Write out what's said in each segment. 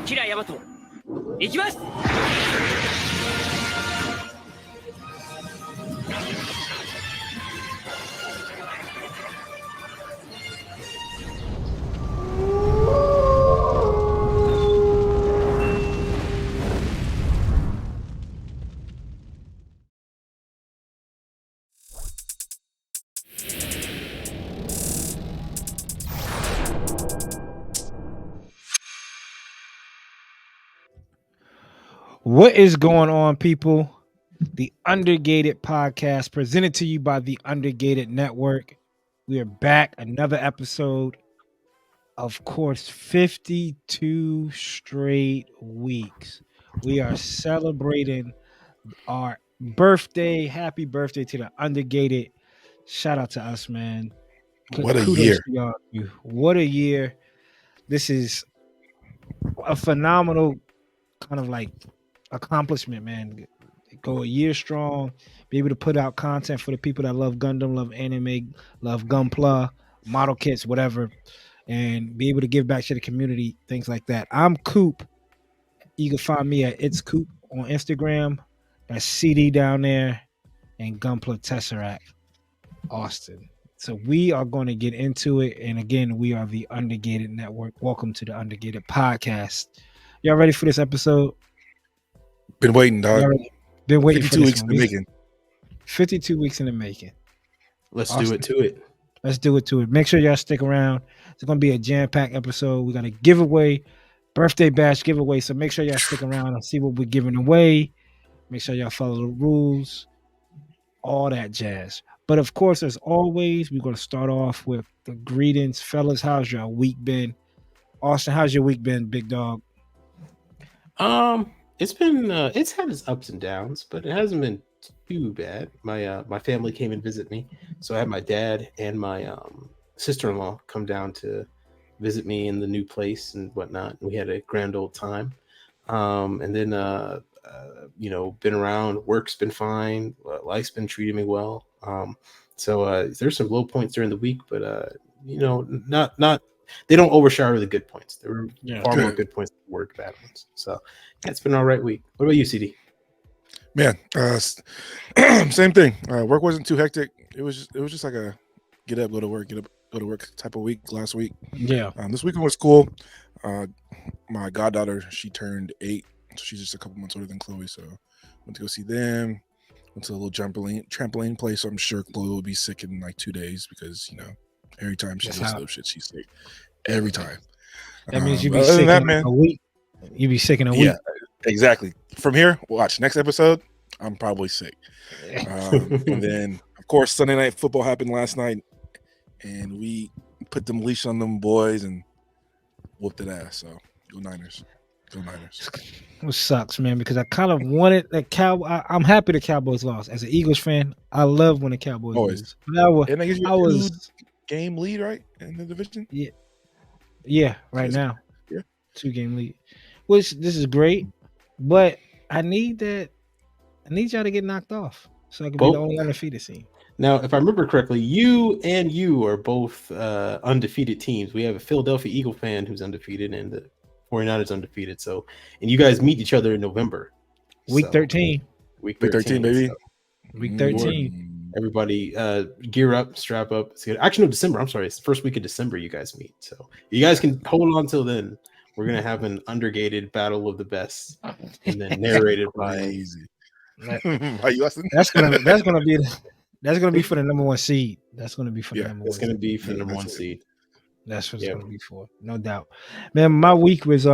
キラヤマト行きます。What is going on, people? The Undergated Podcast presented to you by the Undergated Network. We are back, another episode. Of course, 52 straight weeks. We are celebrating our birthday. Happy birthday to the Undergated. Shout out to us, man. What a Kudos year. to y'all. What a year. This is a phenomenal kind of like accomplishment, man. Go a year strong, be able to put out content for the people that love Gundam, love anime, love Gunpla, model kits, whatever, and be able to give back to the community, things like that. I'm Coop. You can find me at It's Coop on Instagram. That's CD down there, and Gunpla Tesseract Austen. So we are going to get into it. And again, we are the Undergated Network. Welcome to the Undergated Podcast. Y'all ready for this episode? Been waiting, dog. Been waiting for 52 this weeks in one. the making. 52 weeks in the making. Let's Austen. do it to it. Let's do it to it. Make sure y'all stick around. It's going to be a jam-packed episode. We're going to give away, birthday bash giveaway. So make sure y'all stick around and see what we're giving away. Make sure y'all follow the rules. All that jazz. But of course, as always, we're going to start off with the greetings. Fellas, how's your week been? Austen, how's your week been, big dog? It's been it's had its ups and downs, but it hasn't been too bad. My family came and visit me, so I had my dad and my sister-in-law come down to visit me in the new place and whatnot. We had a grand old time. And then been around. Work's been fine. Life's been treating me well. So there's some low points during the week, but not they don't overshadow the good points. There were far more good points than work bad ones. So it's been an all right week. What about you, CD? Man, same thing. Work wasn't too hectic. It was just like a get up, go to work type of week last week. Yeah. This weekend was cool. My goddaughter, she turned 8, so she's just a couple months older than Chloe. So went to go see them. Went to a little trampoline place. I'm sure Chloe will be sick in like 2 days because every time she goes to those shit, she's sick. Every time. That means you'd be sick in a week. You'd be sick in a week. Yeah, exactly. From here, watch next episode. I'm probably sick. And then, of course, Sunday night football happened last night, and we put them leash on them boys and whooped that ass. So go Niners. Go Niners. It sucks, man, because I kind of wanted that Cowboy. I'm happy the Cowboys lost. As an Eagles fan, I love when the Cowboys lose. But I was game lead, right, in the division. Yeah, right now. Yeah, 2-game lead. Which this is great, but I need y'all to get knocked off so I can be the only undefeated team. Now, if I remember correctly, you are both undefeated teams. We have a Philadelphia Eagle fan who's undefeated and the 49ers undefeated. So, and you guys meet each other in November. Week 13. Week 13, baby. So week 13. Everybody gear up, strap up. Actually, no, December. I'm sorry. It's the first week of December you guys meet. So you guys can hold on till then. We're going to have an Undergated battle of the best and then narrated by easy. That's gonna be for the number one seed. That's gonna be for the number one. It's gonna be for the number one seed. That's what it's gonna be for, no doubt. Man, my week was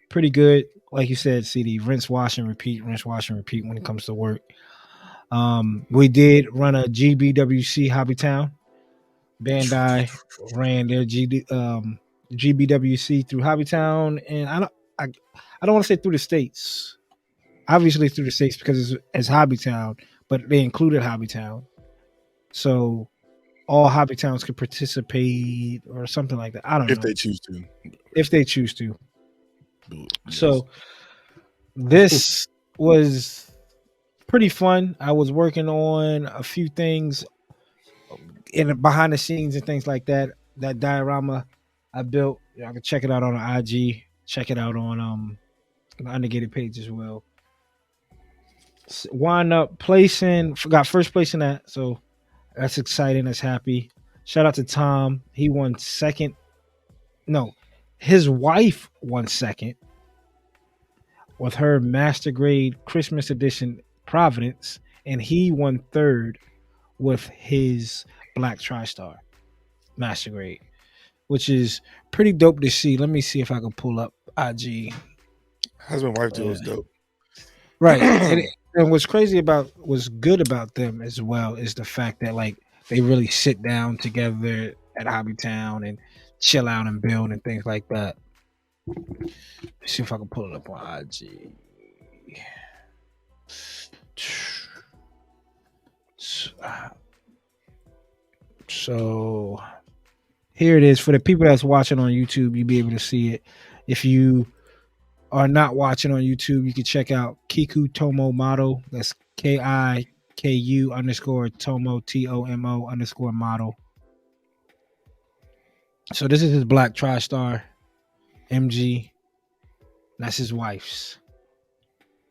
pretty good. Like you said, CD, rinse, wash, and repeat when it comes to work. We did run a GBWC Hobbytown. Bandai ran their GBWC through Hobbytown, and I don't want to say through the states. Obviously through the states because it's Hobbytown, but they included Hobbytown. So all Hobbytowns could participate or something like that. I don't know. If they choose to. Yes. So this was pretty fun. I was working on a few things behind the scenes and things like that. That diorama I built. Y'all can check it out on the IG. Check it out on the Undergated page as well. Wind up placing, got first place in that, so that's exciting. That's happy. Shout out to Tom. He won second. No, his wife won second with her Master Grade Christmas Edition Providence, and he won third with his Black TriStar Master Grade, which is pretty dope to see. Let me see if I can pull up IG. Husband wife duo is dope. Right. And what's good about them as well is the fact that like they really sit down together at Hobbytown and chill out and build and things like that. Let's see if I can pull it up on IG. So here it is. For the people that's watching on YouTube, you'll be able to see it. If you are not watching on YouTube, you can check out Kiku Tomo Model. That's KIKU underscore Tomo TOMO underscore model. So this is his Black TriStar MG. That's his wife's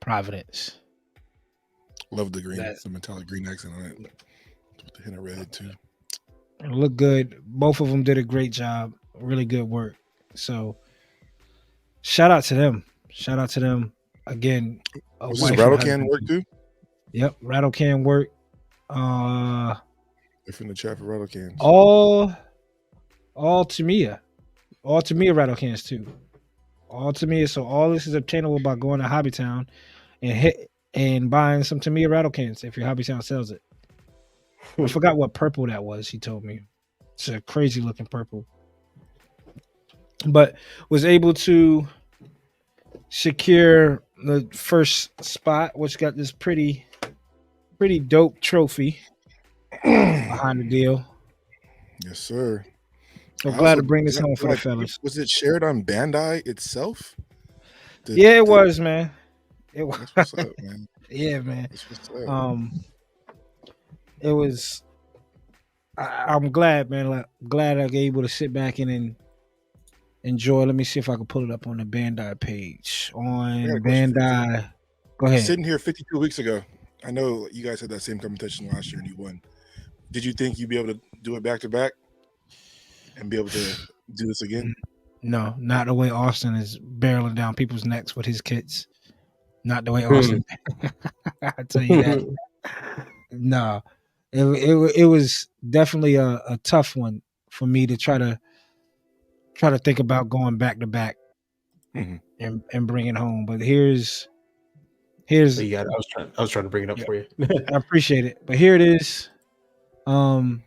Providence. Love the green, the metallic green accent on it. With the hint of red too. It looked good. Both of them did a great job. Really good work. So shout out to them. Shout out to them again. Was this rattle can work too? Yep, rattle can work. If in the chat for rattle cans. All Tamiya. All Tamiya rattle cans too. All Tamiya. So all this is obtainable by going to Hobbytown and buying some Tamiya rattle cans if your Hobbytown sells it. I forgot what purple that was. He told me it's a crazy looking purple, but was able to secure the first spot, which got this pretty dope trophy behind the deal. Yes, sir. I'm glad to bring this home for the fellas. Was it shared on Bandai itself? Yeah, it was, man. It was. That's what's up, man. Yeah, man. That's what's up. It was. I'm glad, man. Like, glad I was able to sit back and enjoy. Let me see if I can pull it up on the Bandai page. On Bandai. Go ahead. Sitting here 52 weeks ago, I know you guys had that same competition last year and you won. Did you think you'd be able to do it back to back and be able to do this again? No, not the way Austen is barreling down people's necks with his kits. Not the way Austen. I tell you that. No, it was definitely a tough one for me to try to think about going back to back and bring it home. But here's. I was trying to bring it up for you. I appreciate it, but here it is. I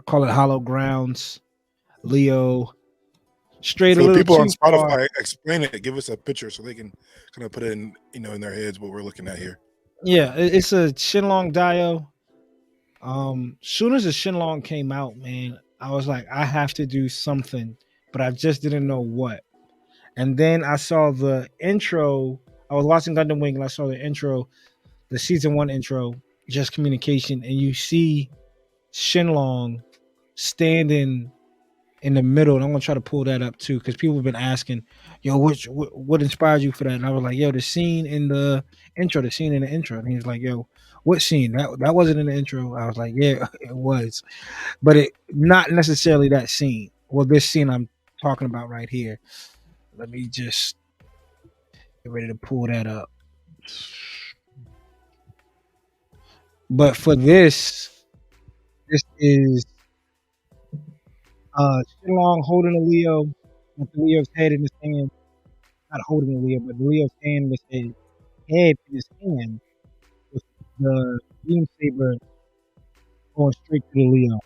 call it Hollow Grounds, Leo. Straight. So people on Spotify, explain it. Give us a picture so they can kind of put it in, in their heads what we're looking at here. Yeah, it's a Shenlong Dio. Soon as the Shenlong came out, man, I was like, I have to do something, but I just didn't know what. And then I saw the intro. I was watching Gundam Wing and I saw the intro, the season 1 intro, Just Communication, and you see Shenlong standing in the middle. And I'm gonna try to pull that up too, because people have been asking, yo, what inspired you for that? And I was like, yo, the scene in the intro. And he was like, yo, what scene? That wasn't in the intro. I was like, yeah, it was, but it not necessarily that scene. Well, this scene I'm talking about right here. Let me just get ready to pull that up. But for this is Shenlong holding a Leo with the Leo's head in his hand. Not holding the Leo, but the Leo's hand with his head in his hand with the beam saber going straight to the Leo.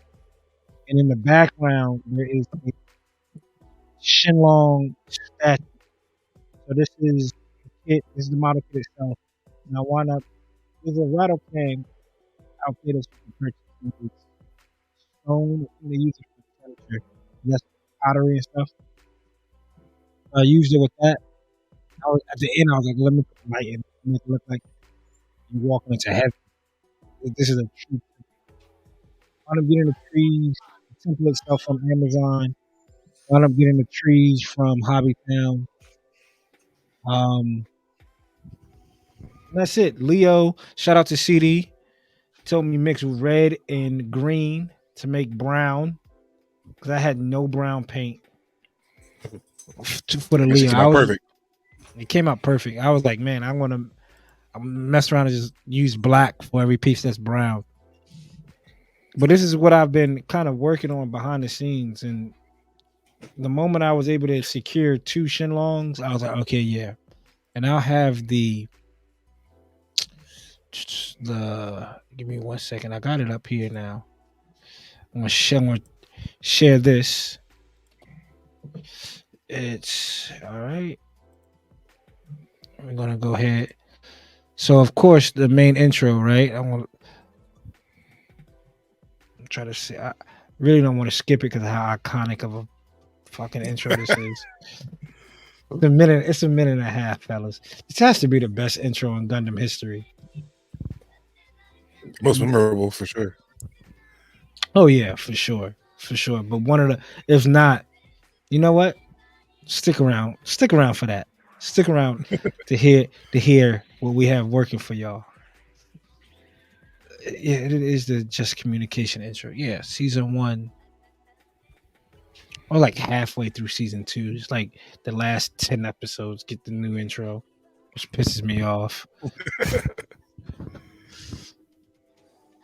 And in the background there is a Shenlong statue. So this is the kit, this is the model kit itself. Now why not? There's a rattle can outfit us for purchase. Stone, they use it for furniture. That's pottery and stuff. I used it with that. At the end, I was like, let me put the light in, make it look like you're walking into heaven. This is a true. I end up getting the trees, the template stuff from Amazon. I end up getting the trees from Hobbytown. Um, that's it. Leo, shout out to CD. Told me mix red and green to make brown because I had no brown paint for the That shit Leo. came out perfect. It came out perfect. I was like, man, I'm mess around and just use black for every piece that's brown. But this is what I've been kind of working on behind the scenes. And the moment I was able to secure 2 Shenlongs, I was like, okay, yeah. And I'll have the give me 1 second. I got it up here now. I'm gonna share this. It's all right. We're gonna go ahead. So of course the main intro, right? I'm gonna try to see. I really don't want to skip it because of how iconic of a fucking intro this is. It's a minute and a half, fellas. This has to be the best intro in Gundam history. Most memorable for sure. Oh yeah, for sure. But one of the, if not, you know what? Stick around for that. Stick around to hear what we have working for y'all. Yeah, it is the Just Communication intro. Yeah, season 1. Or like halfway through season 2. It's like the last 10 episodes get the new intro, which pisses me off.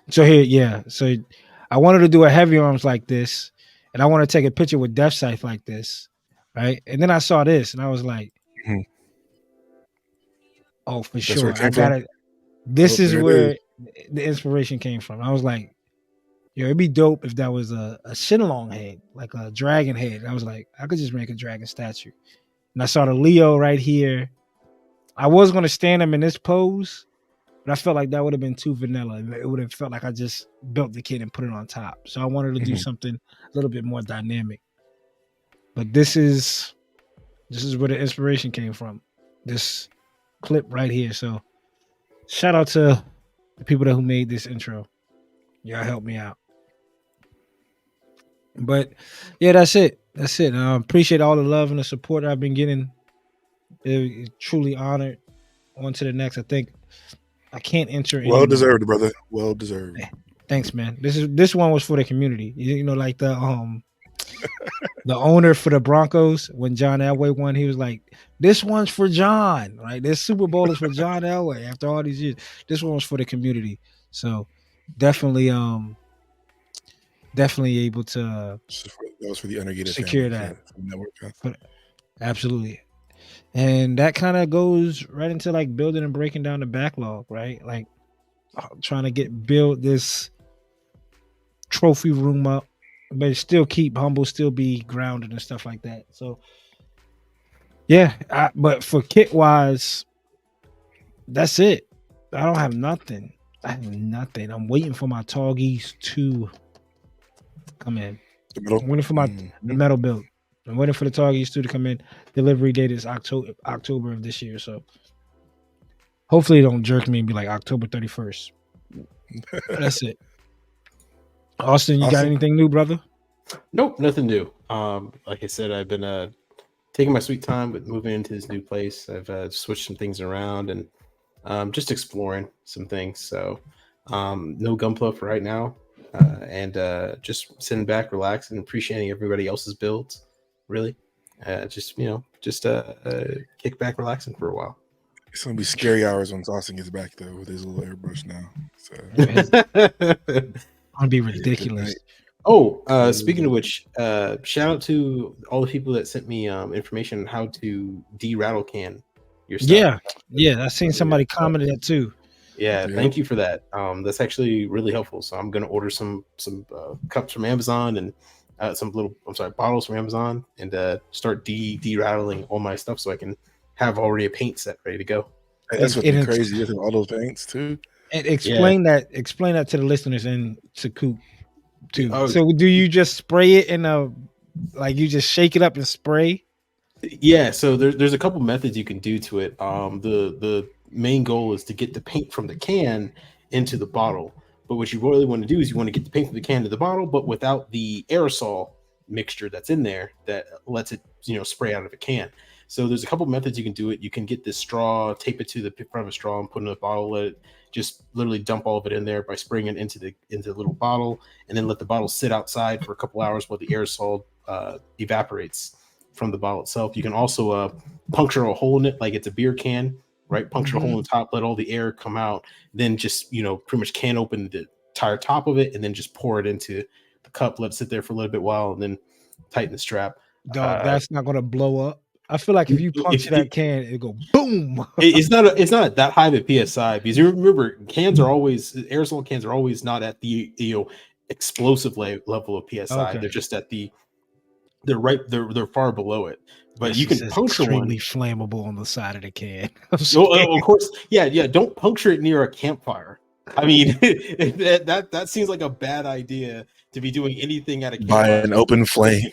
So here, yeah. So I wanted to do a heavy arms like this, and I want to take a picture with Death Scythe like this, right? And then I saw this, and I was like, "Oh, for That's sure, where it came I got from? it." This is There it where is. the inspiration came from. I was like, "Yo, it'd be dope if that was a Shenlong head, like a dragon head." And I was like, "I could just make a dragon statue." And I saw the Leo right here. I was gonna stand him in this pose, but I felt like that would have been too vanilla. It would have felt like I just built the kid and put it on top. So I wanted to do something a little bit more dynamic. But this is where the inspiration came from. This clip right here. So shout out to the people who made this intro. Y'all helped me out. But yeah, that's it. I appreciate all the love and the support I've been getting. Truly honored. On to the next. I think I can't enter any Well more. deserved, brother. Well deserved. Thanks, man. This one was for the community. You know, like the owner for the Broncos when John Elway won, he was like, "This one's for John, right? This Super Bowl is for John Elway." After all these years, this one was for the community. So definitely able to That was for the Undergated secure family, that. for the network. Absolutely. And that kind of goes right into like building and breaking down the backlog, right? Like trying to build this trophy room up, but still keep humble, still be grounded and stuff like that. So yeah, but for kit wise, that's it. I don't have nothing. I'm waiting for my Toggies to come in. The middle? I'm waiting for the metal build. I'm waiting for the Toggies 2 to come in. Delivery date is October of this year. So hopefully it don't jerk me and be like October 31st. That's it. Austin, you got anything new, brother? Nope, nothing new. Like I said, I've been taking my sweet time with moving into this new place. I've switched some things around and just exploring some things. So no Gunpla for right now. And just sitting back, relaxing, appreciating everybody else's builds. Really, just kick back, relaxing for a while. It's gonna be scary hours when Austen gets back though with his little airbrush now. So I'll be ridiculous. Oh, speaking of which, shout out to all the people that sent me information on how to de-rattle can your stuff. Yeah, I seen somebody commented that too. Yeah, thank you for that. That's actually really helpful. So I'm gonna order some cups from Amazon and some bottles from Amazon and start de-rattling all my stuff so I can have already a paint set ready to go. Hey, that's what's crazy. You have all those paints too. And explain that to the listeners and to Coop too. Oh, so do you just spray it you just shake it up and spray? Yeah, so there's a couple methods you can do to it. The main goal is to get the paint from the can into the bottle. But what you really want to do is you want to get the paint from the can to the bottle, but without the aerosol mixture that's in there that lets it, spray out of a can. So there's a couple methods you can do it. You can get this straw, tape it to the front of a straw, and put it in a bottle. Let it just literally dump all of it in there by spraying it into the little bottle, and then let the bottle sit outside for a couple hours while the aerosol evaporates from the bottle itself. You can also puncture a hole in it like it's a beer can, right? Puncture a hole in the top, let all the air come out, then just pretty much can open the entire top of it, and then just pour it into the cup, let it sit there for a little bit while, and then tighten the strap. Dog, that's not gonna blow up. I feel like if you puncture that can, it go boom. It's not that high of a PSI, because you remember aerosol cans are always not at the explosive level of PSI. Okay. They're just at they're far below it. But This you can is puncture one. extremely flammable on the side of the can. Of course, yeah. Don't puncture it near a campfire. I mean, that seems like a bad idea to be doing anything at a campfire. By an open flame.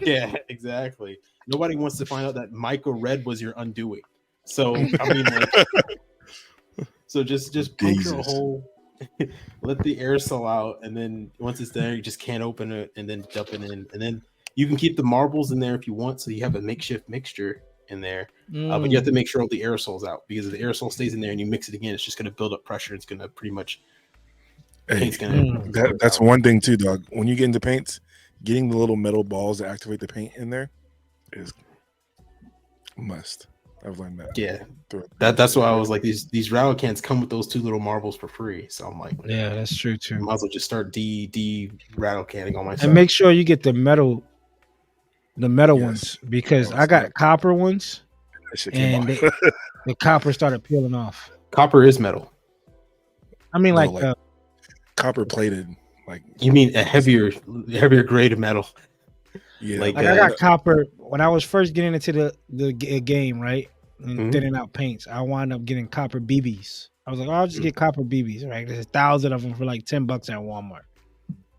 Yeah, exactly. Nobody wants to find out that Michael Red was your undoing. So I mean, so just puncture a hole, let the aerosol out, and then once it's there, you just can't open it, and then dump it in, and then you can keep the marbles in there if you want, so you have a makeshift mixture in there. But you have to make sure all the aerosol's out, because if the aerosol stays in there and you mix it again, it's just going to build up pressure. It's going to pretty much. That's one thing too, dog. When you get into paints, getting the little metal balls that activate the paint in there is a must. I've learned that. Yeah, that's why I was like, these rattle cans come with those 2 little marbles for free. So I'm like, yeah, that's true too. Might as well just start D rattle canning on myself. And make sure you get the metal ones, because I got copper ones, and the copper started peeling off. Copper is metal. I mean, like copper plated. Like, you mean a heavier grade of metal? Yeah, like I got copper when I was first getting into the game, right? And thinning out paints. I wound up getting copper BBs. I was like, I'll just get copper BBs, right? There's 1,000 of them for like $10 at Walmart.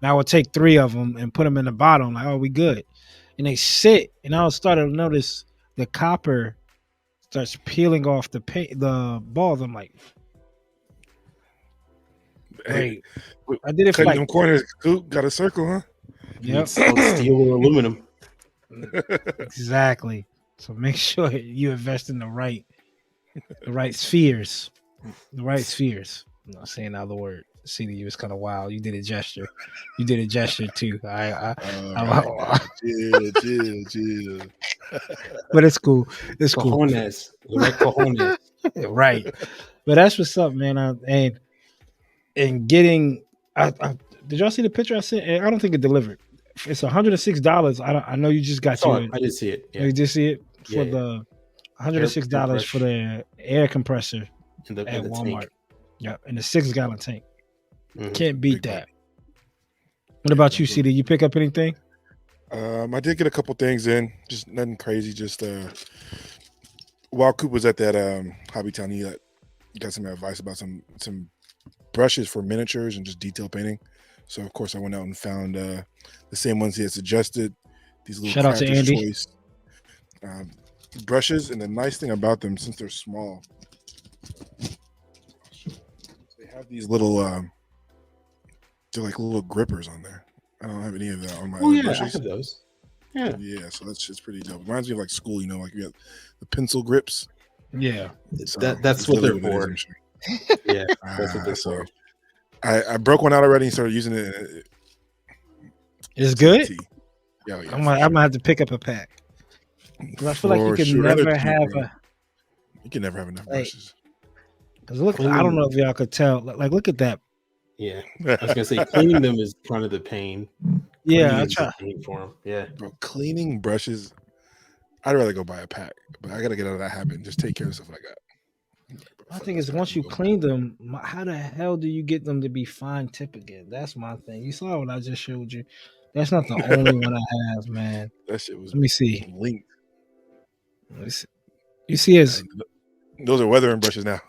Now I would take 3 of them and put them in the bottle. I'm like, oh, we good. And they sit, and I was starting to notice the copper starts peeling off the balls. I'm like, hey, I did it for them corners. Coop got a circle, huh? Yep. Steel or aluminum. Exactly. So make sure you invest in the right spheres. The right spheres. I'm not saying the other word. CD, you was kind of wild. You did a gesture. You did a gesture too. Chill. But it's cool. It's cool. Cojones. Cojones. Right. But that's what's up, man. And getting. Did y'all see the picture I sent? I don't think it delivered. It's $106. I know you just got I did see it. Yeah. You did see it for the $106 for the air compressor at Walmart. Tank. Yeah, in the 6-gallon tank. Can't beat that. What about you, CD? You pick up anything? I did get a couple things in, just nothing crazy. Just while Coop was at that Hobby Town, he got some advice about some brushes for miniatures and just detail painting. So of course I went out and found the same ones he had suggested. These little shout out to Andy. Choice brushes, and the nice thing about them, since they're small, they have these little they're like little grippers on there. I don't have any of that on my other brushes. I have those. Yeah, so that's just pretty dope. Reminds me of like school, like you have the pencil grips. Yeah, so that's what they're for. Yeah, that's what they're for. I broke one out already and started using it. It's good. Yeah. I'm gonna have to pick up a pack. I feel like you can never have You can never have enough brushes. Because look, I don't know if y'all could tell. Like, look at that. Yeah, I was gonna say cleaning them is kind of the pain. Yeah, I try for them. Yeah, bro, cleaning brushes. I'd rather go buy a pack, but I gotta get out of that habit and just take care of stuff like that. My thing is, once you clean them, how the hell do you get them to be fine tip again? That's my thing. You saw what I just showed you. That's not the only one I have, man. That shit was. Let me see. Linked. You see his. Those are weathering brushes now.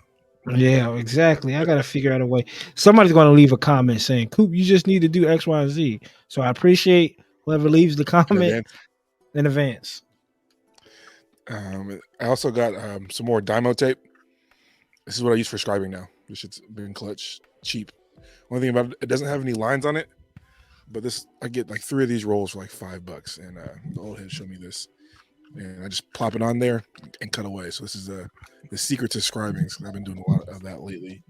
Yeah, exactly. I gotta figure out a way. Somebody's gonna leave a comment saying, "Coop, you just need to do X, Y, and Z." So I appreciate whoever leaves the comment in advance. I also got some more Dymo tape. This is what I use for scribing now. This shit's been clutch, cheap. One thing about it doesn't have any lines on it, but I get like 3 of these rolls for like $5. And the old head showed me this. and I just plop it on there and cut away. So this is the secret to scribing. So I've been doing a lot of that lately.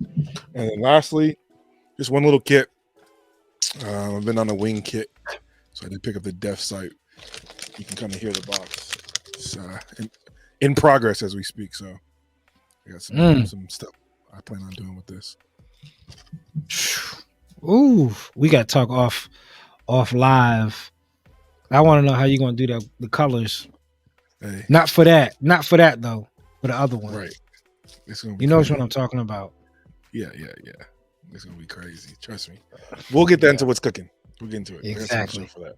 And then lastly, just one little kit. I've been on a wing kit, so I did pick up the Def site. You can kind of hear the box. It's in progress as we speak. So I got some stuff I plan on doing with this. Ooh, we got to talk off live. I want to know how you're going to do the colors. Hey. Not for that though. For the other one. Right. It's gonna be you know crazy. what I'm talking about. Yeah. It's gonna be crazy. Trust me. We'll get into what's cooking. We'll get into it. Exactly. For that.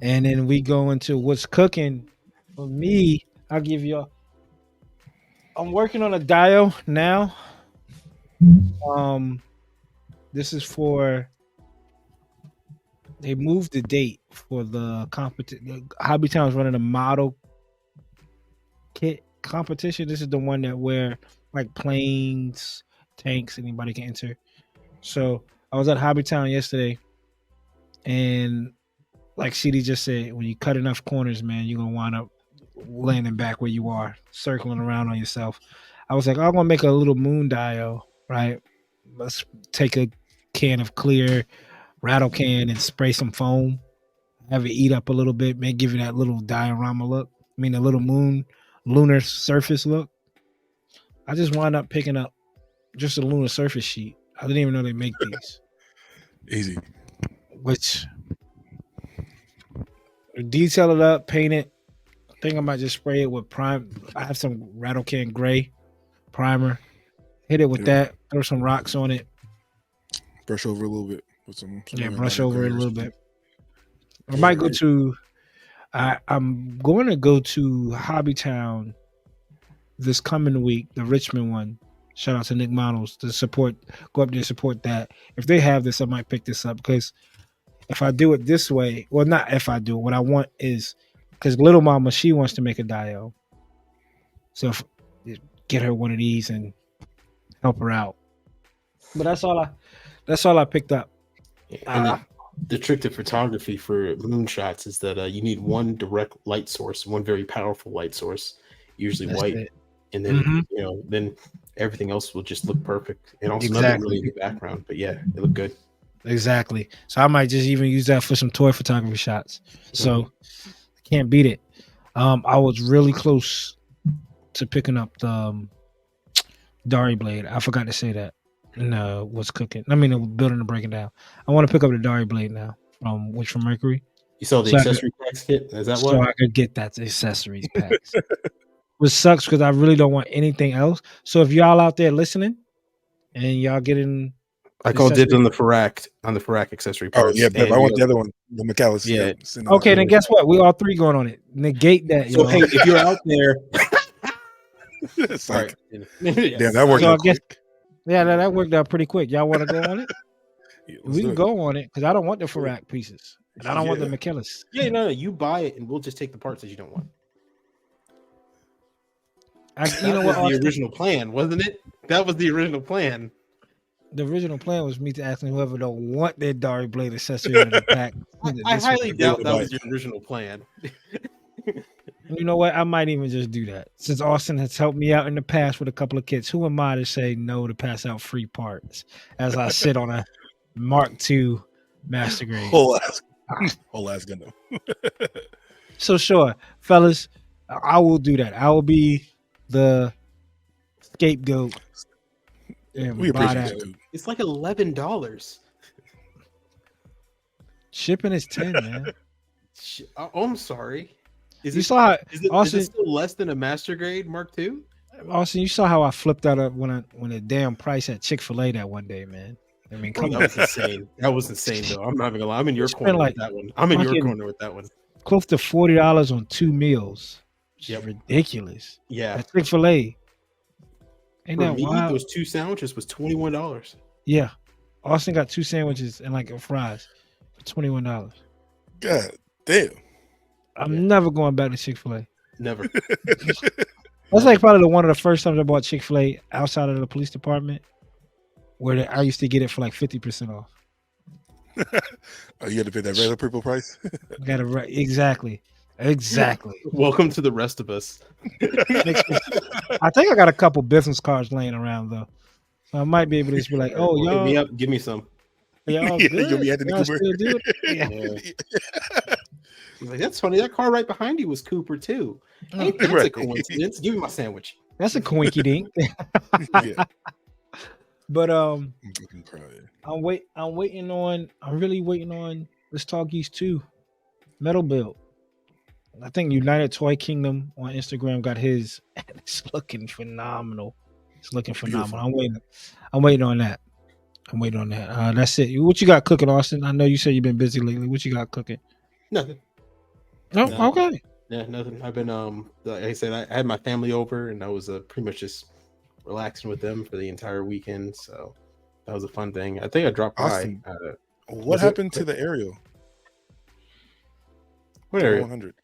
And then we go into what's cooking. For me, I'll give you. I'm working on a dial now. This is for. They moved the date for the competition. Hobbytown's running a model kit competition. This is the one that where like planes, tanks, anybody can enter. So I was at Hobbytown yesterday, and like CD just said, when you cut enough corners, man, you're gonna wind up landing back where you are, circling around on yourself. I was like, I'm gonna make a little moon dial, right? Let's take a can of clear rattle can and spray some foam, have it eat up a little bit, may give you that little diorama look. I mean, a little lunar surface look. I just wound up picking up just a lunar surface sheet. I didn't even know they make these. Easy. Which detail it up, paint it. I think I might just spray it with prime. I have some rattle can gray primer. Hit it with that. Throw some rocks on it. Brush over a little bit with some brush over it a little bit. I might go to. I'm going to go to Hobbytown this coming week, the Richmond one. Shout out to Nick Models to support. Go up there and support that. If they have this, I might pick this up because if I do it this way, well, not if I do it. What I want is because Little Mama, she wants to make a dial, so get her one of these and help her out. But that's all I picked up. And the trick to photography for moonshots is that you need one direct light source, one very powerful light source, usually That's white, it. and then then everything else will just look perfect. And also nothing really in the background, but yeah, it looked good. Exactly. So I might just even use that for some toy photography shots. So I can't beat it. I was really close to picking up the Dari blade. I forgot to say that. No, what's cooking? I mean, building and breaking down. I want to pick up the Dari blade now from Mercury. You saw the accessory packs kit? Is that so I could get that accessories packs. Which sucks because I really don't want anything else. So if y'all out there listening and y'all getting, I call dibs on the Farak accessory parts. Oh yeah, but I want the other one, the McAllis. Yeah. Okay, then guess what? We all three going on it. Negate that. So hey, if you're out there, it's like, yeah, that worked out quick. Yeah, that worked out pretty quick. Y'all want to go on it? Yeah, we can go on it because I don't want the Farak pieces. And I don't want the McKellis. Yeah, no, you buy it and we'll just take the parts that you don't want. You know what? The original plan, wasn't it? That was the original plan. The original plan was me to ask whoever don't want their Dari blade accessory in the pack. I highly doubt that was your original plan. You know what? I might even just do that. Since Austen has helped me out in the past with a couple of kits, who am I to say no to pass out free parts as I sit on a Mark II Master Grade? Whole ass Gundam. So sure, fellas, I will do that. I will be the scapegoat. And we appreciate that. It's like $11. Shipping is 10, man. Oh, I'm sorry. Is it still less than a Master Grade Mark II? Austin, you saw how I flipped that up when the damn price at Chick-fil-A that one day, man. I mean, that was insane. That was insane, though. I'm not even gonna lie. I'm in your corner with that one. Close to $40 on 2 meals. Yep. Ridiculous. Yeah. At Chick-fil-A. Ain't For that me, wild? those 2 sandwiches was $21. Yeah. Austin got 2 sandwiches and like fries for $21. God damn. I'm never going back to Chick-fil-A. Never. That's like probably one of the first times I bought Chick-fil-A outside of the police department, where I used to get it for like 50% off. Oh, you had to pay that regular people price? Exactly. Exactly. Welcome to the rest of us. I think I got a couple business cards laying around though, so I might be able to just be like, "Oh, Hit me y'all, up. Give me some. y'all Yeah, good? you'll be Anthony Y'all Cooper. still do it?" Yeah. Yeah. He's like, that's funny. That car right behind you was Cooper too. Ain't that's a Right. coincidence? Give me my sandwich. That's a coinky dink. Yeah. But I'm fucking crying. I'm really waiting on Let's Talk Geese 2 Metal Build. I think United Toy Kingdom on Instagram got his. It's looking phenomenal. It's looking phenomenal. I'm waiting on that. That's it. What you got cooking, Austin? I know you said you've been busy lately. What you got cooking? Nothing. Oh, No. okay. Yeah, nothing. I've been like I said, I had my family over and I was pretty much just relaxing with them for the entire weekend. So that was a fun thing. I think I dropped by. Austin, what was it- happened to the aerial? What area? 100.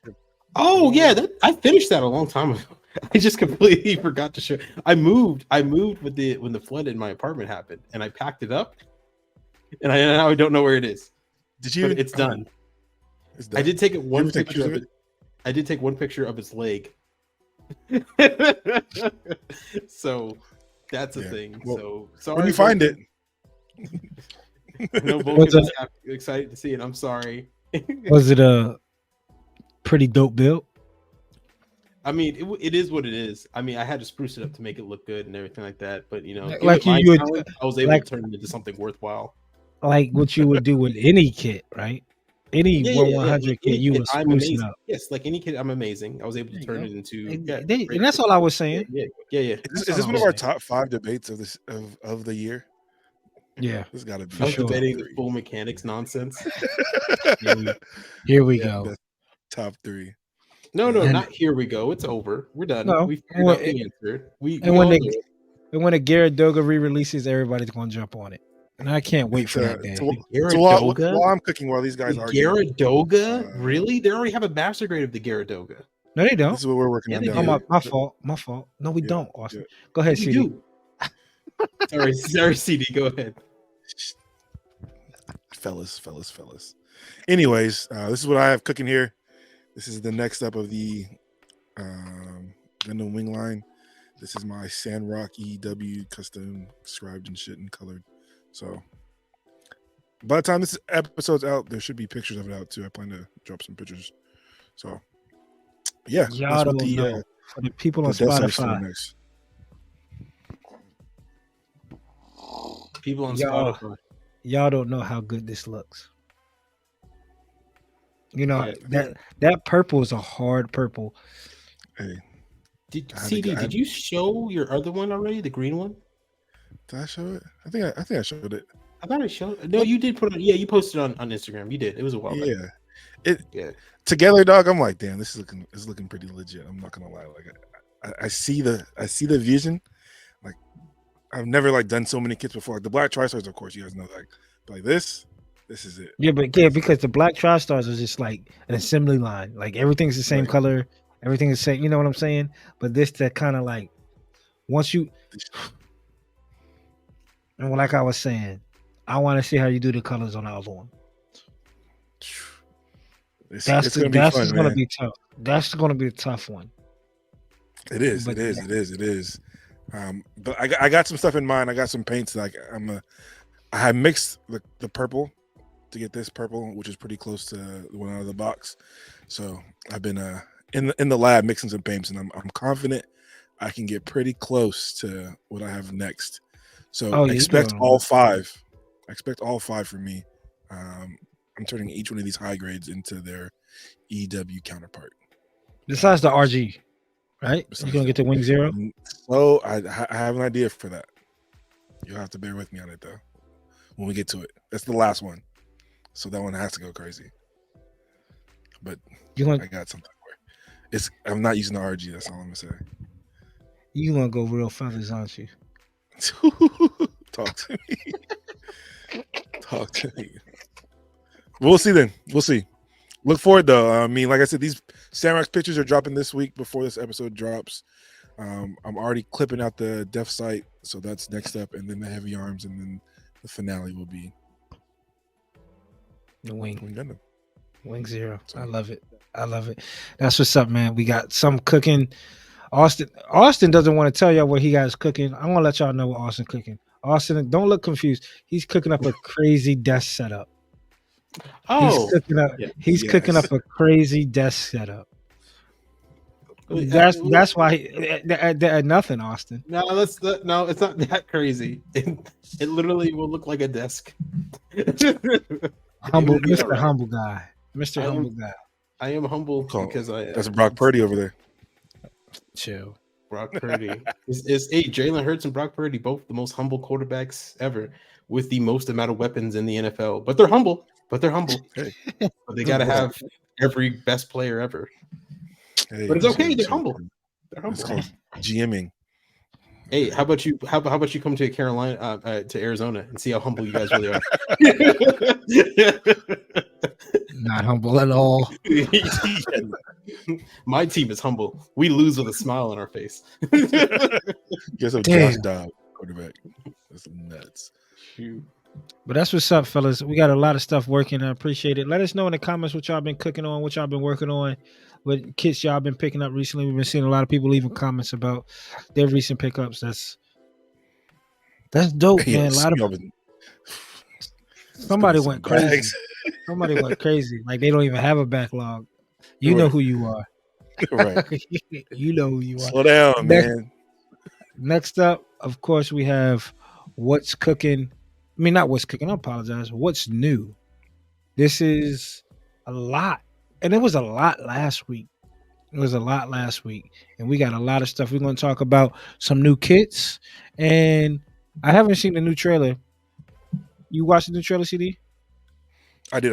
Oh yeah, I finished that a long time ago. I just completely forgot to show. I moved when the flood in my apartment happened, and I packed it up, and now I don't know where it is. Did you? But it's done. It's done. I did take one ever take picture of pictures it. I did take one picture of its leg. So that's a Yeah. thing. Well, So sorry. When you find it, No, Vulcan was excited to see it. I'm sorry. Was it a pretty dope build? I mean, it is what it is. I mean, I had to spruce it up to make it look good and everything like that. But you know, Like given you would- talent, I was able like- to turn it into something worthwhile. Like what you would do with any kit, right? Any Yeah, 100 like kit, any you kid, would I'm spruce it amazing. up. Yes, like any kid, I'm amazing. I was able to There you turn go. it into. And, Yeah, and that's all I was saying. yeah. is this one of our top 5 debates of this of the year? Yeah, This got to be For I was sure. debating the full mechanics nonsense. Here we Yeah, go. that's top 3. No, And- not here we go. It's over. We're done. No, We figured out the answer. We and all when knew they it. and when the Gyaradoga re-releases, everybody's gonna jump on it. And I can't wait for that day. So Gyaradoga? while I'm cooking, while these guys The argue, Gyaradoga? Really? They already have a master grade of the Gyaradoga. No, they don't. this is what we're working Yeah, on they down do. Oh, here. my fault. My fault. No, we Yeah, don't, Austin. yeah. Go ahead, We CD. do. Sorry, CD. Go ahead. fellas. Anyways, this is what I have cooking here. This is the next up of the Gundam wing line. This is my Sandrock EW custom scribed and shit and colored. So by the time this episode's out, there should be pictures of it out too. I plan to drop some pictures. So yeah, Y'all that's what don't know. For the people on the Death Side's Spotify, for next. People on Y'all- Spotify. y'all don't know how good this looks. You know Yeah. that purple is a hard purple. Hey, Did I had to CD? go- I had- Did you show your other one already? The green one? did I show it? I think I showed it. I thought I showed. No, you did put it. Yeah, you posted it on Instagram. You did. It was a while back. Yeah. Yeah. Together, dog. I'm like, damn, this is looking pretty legit. I'm not gonna lie. Like, I see the vision. Like, I've never like done so many kits before. Like the Black Tri-Stars, of course, you guys know. Like this is it. Yeah, because the black Tri-Stars is just like an assembly line. Like everything's the same Right. color, everything is the same. You know what I'm saying? But this that kind of like once you and like I was saying, I want to see how you do the colors on the other one. It's That's gonna be fun, gonna man. be tough. That's gonna be a tough one. It is. But It is. But I got some stuff in mind. I got some paints. Like I have mixed the purple to get this purple, which is pretty close to the one out of the box. So I've been in the lab mixing some paints, and I'm confident I can get pretty close to what I have next. So Yeah, expect you all 5. Expect all 5 from me. I'm turning each one of these high grades into their EW counterpart. Besides the RG, right? You're gonna get the Wing Zero. So I have an idea for that. You'll have to bear with me on it though. When we get to it, that's the last one, so that one has to go crazy. But You're I gonna got something for it. I'm not using the RG. That's all I'm gonna say. go real feathers, aren't you? Talk to me. Talk to me. We'll see then. We'll see. Look forward though. I mean, like I said, these Samurais pictures are dropping this week before this episode drops. I'm already clipping out the Death Sight, so that's next up, and then the Heavy Arms, and then the finale will be The Wing. Gundam. Wing Zero. I love it. That's what's up, man. We got some cooking. Austin doesn't want to tell y'all what he got cooking. I'm gonna let y'all know what Austin cooking. Austin, don't look confused. He's cooking up a crazy desk setup. Oh, He's cooking up a crazy desk setup. That's why nothing, Austin. No, it's not that crazy. It literally will look like a desk. Humble, Mr. Humble Guy. Mr. Humble Guy. I am humble because that's Brock Purdy over there. Chill. Brock Purdy is Jalen Hurts and Brock Purdy, both the most humble quarterbacks ever, with the most amount of weapons in the NFL. But they're humble. But they gotta have every best player ever. Hey, but it's okay. They're humble. It's called GMing. Hey, how about you? How about you come to Carolina, to Arizona, and see how humble you guys really are? Not humble at all. My team is humble. We lose with a smile on our face. Guess I'm Josh Dobbs, quarterback. That's nuts. But that's what's up, fellas. We got a lot of stuff working. I appreciate it. Let us know in the comments what y'all been cooking on, what y'all been working on, what kits y'all been picking up recently. We've been seeing a lot of people leaving comments about their recent pickups. That's dope, man. A lot of somebody went crazy. Somebody went crazy. Like they don't even have a backlog. You know who you are. Right. You know who you are. Slow down, man. Next up, of course, we have what's cooking. I mean, not what's cooking. I apologize. What's new? This is a lot. And it was a lot last week. And we got a lot of stuff. We're going to talk about some new kits. And I haven't seen the new trailer. You watched the new trailer, CD? I did.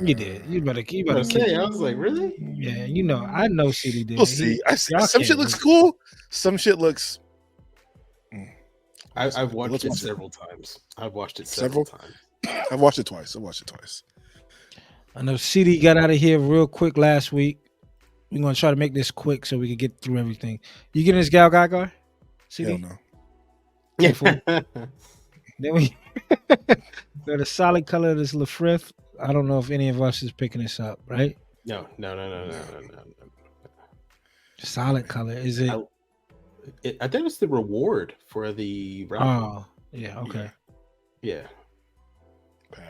You did. You better say. I was like, really? Yeah, I know CD did. We'll see. Some shit looks cool. Some shit looks. I've watched it several times. I've watched it several times. I've watched it twice. I know CD got out of here real quick last week. We're gonna try to make this quick so we can get through everything. You getting this Gal Gadot? CD? Hell no. Yeah. Then we got a solid color of this Lafrith. I don't know if any of us is picking this up, right? No. Solid color. Is it? I think it's the reward for the raffle. Oh, yeah. Okay. Yeah.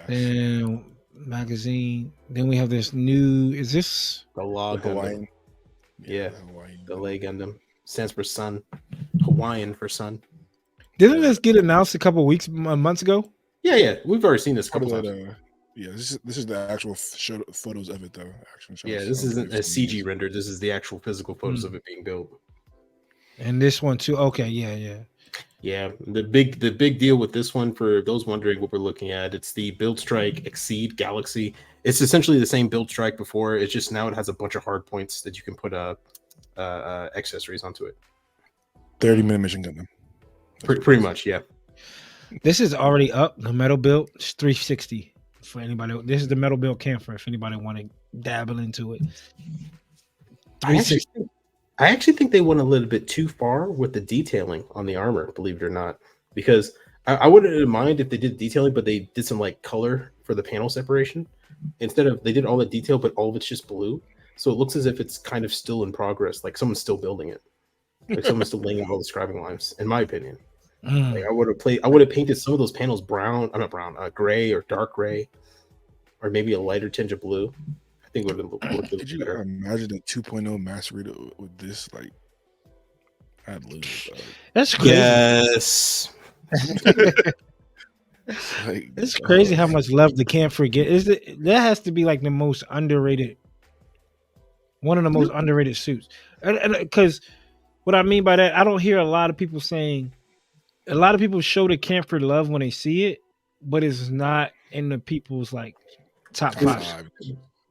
And magazine. Then we have this new. Is this the log Hawaiian? Yeah. The Lay Gundam stands for sun. Hawaiian for sun. Didn't this get announced a couple months ago? Yeah. We've already seen this a couple times. Yeah, this is the actual photos of it, though. This isn't a CG render. This is the actual physical photos of it being built. And this one too. Okay, yeah. The big deal with this one, for those wondering what we're looking at, it's the Build Strike Exceed Galaxy. It's essentially the same Build Strike before. It's just now it has a bunch of hard points that you can put accessories onto it. 30-minute mission Gundam. Pretty much, yeah. This is already up. The metal build is $360 for anybody. This is the metal build camphor if anybody want to dabble into it. $360. I actually think they went a little bit too far with the detailing on the armor, believe it or not, because I wouldn't mind if they did detailing, but they did some like color for the panel separation. Instead of, they did all the detail, but all of it's just blue. So it looks as if it's kind of still in progress. Like someone's still building it. Like someone's still laying out all the scribing lines, in my opinion. Like I would have painted some of those panels brown. I'm not brown, gray or dark gray, or maybe a lighter tinge of blue. I think it would have looked Could you better. imagine a 2.0 Master Reader with this? Like, I'd lose. That's crazy. Yes. Like, It's crazy how much love the camphor get. That has to be like the most underrated, one of the most underrated suits. And because what I mean by that, I don't hear a lot of people saying. A lot of people show the camphor love when they see it, but it's not in the people's like top 5.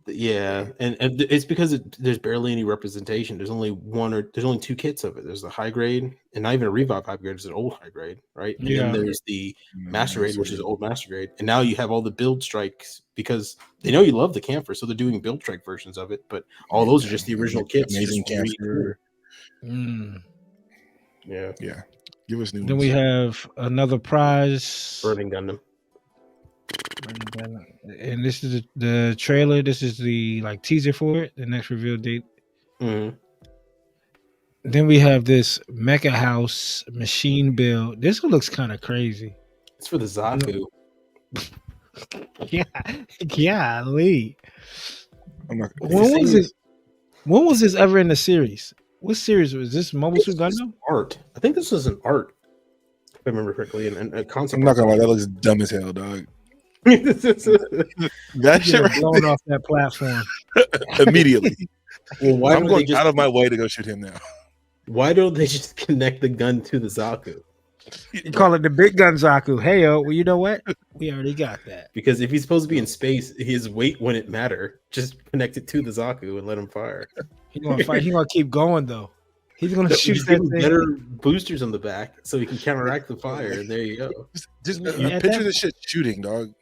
Yeah, and it's because there's barely any representation. There's only 2 kits of it. There's the high grade, and not even a revive high grade. There's an old high grade, right? And then there's the master grade, which is old master grade. And now you have all the build strikes because they know you love the camphor, so they're doing build strike versions of it. But all those are just the original kits. Amazing camphor. Yeah. Give us new. Then we have another prize. Burning Gundam. And this is the trailer. This is the like teaser for it. The next reveal date. Mhm. Then we have this Mecha House machine build. This one looks kind of crazy. It's for the Zaku. Yeah, golly. I'm not. When was this ever in the series? What series was this? Mobile Suit Gundam? Art. I think this was an art, if I remember correctly, and a concept. I'm not gonna lie. That looks dumb as hell, dog. That That shit right Blown off that platform. immediately. Well, why I'm don't going they just out of my way to go shoot him now. Why don't they just connect the gun to the Zaku? You call it the Big Gun Zaku. Hey, well, you know what? We already got that. Because if he's supposed to be in space, his weight wouldn't matter. Just connect it to the Zaku and let him fire. He's gonna fight. He's gonna keep going though. He's gonna shoot Just that give him thing. better boosters on the back so he can counteract the fire. And there you go. Just Yeah, picture that- this shit shooting, dog.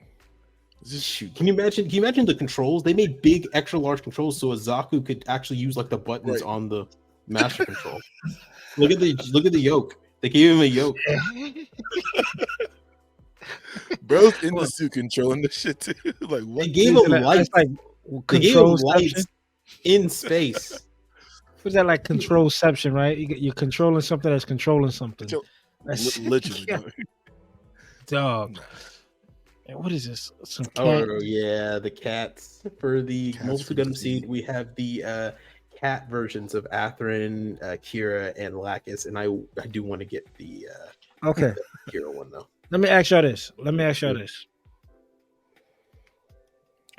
Just Shoot. Can you imagine the controls? They made big, extra large controls so a Zaku could actually use like the buttons Right. on the master control. Look at the yoke. They gave him a yoke. bro's in the suit controlling the shit too. Like what? They gave him That's lights. like They gave him control lights in space. Was that like controlception, right? You're controlling something that's controlling something. Control- That's Literally. yeah, dog. dog. And what is this? Some cat. Oh yeah, the cats for the Cats Mobile for Suit Gundam the Seed. Seed. We have the cat versions of Atherin, Kira, and Lacus, and I do want to get the Okay, Kira one though. let me ask y'all this.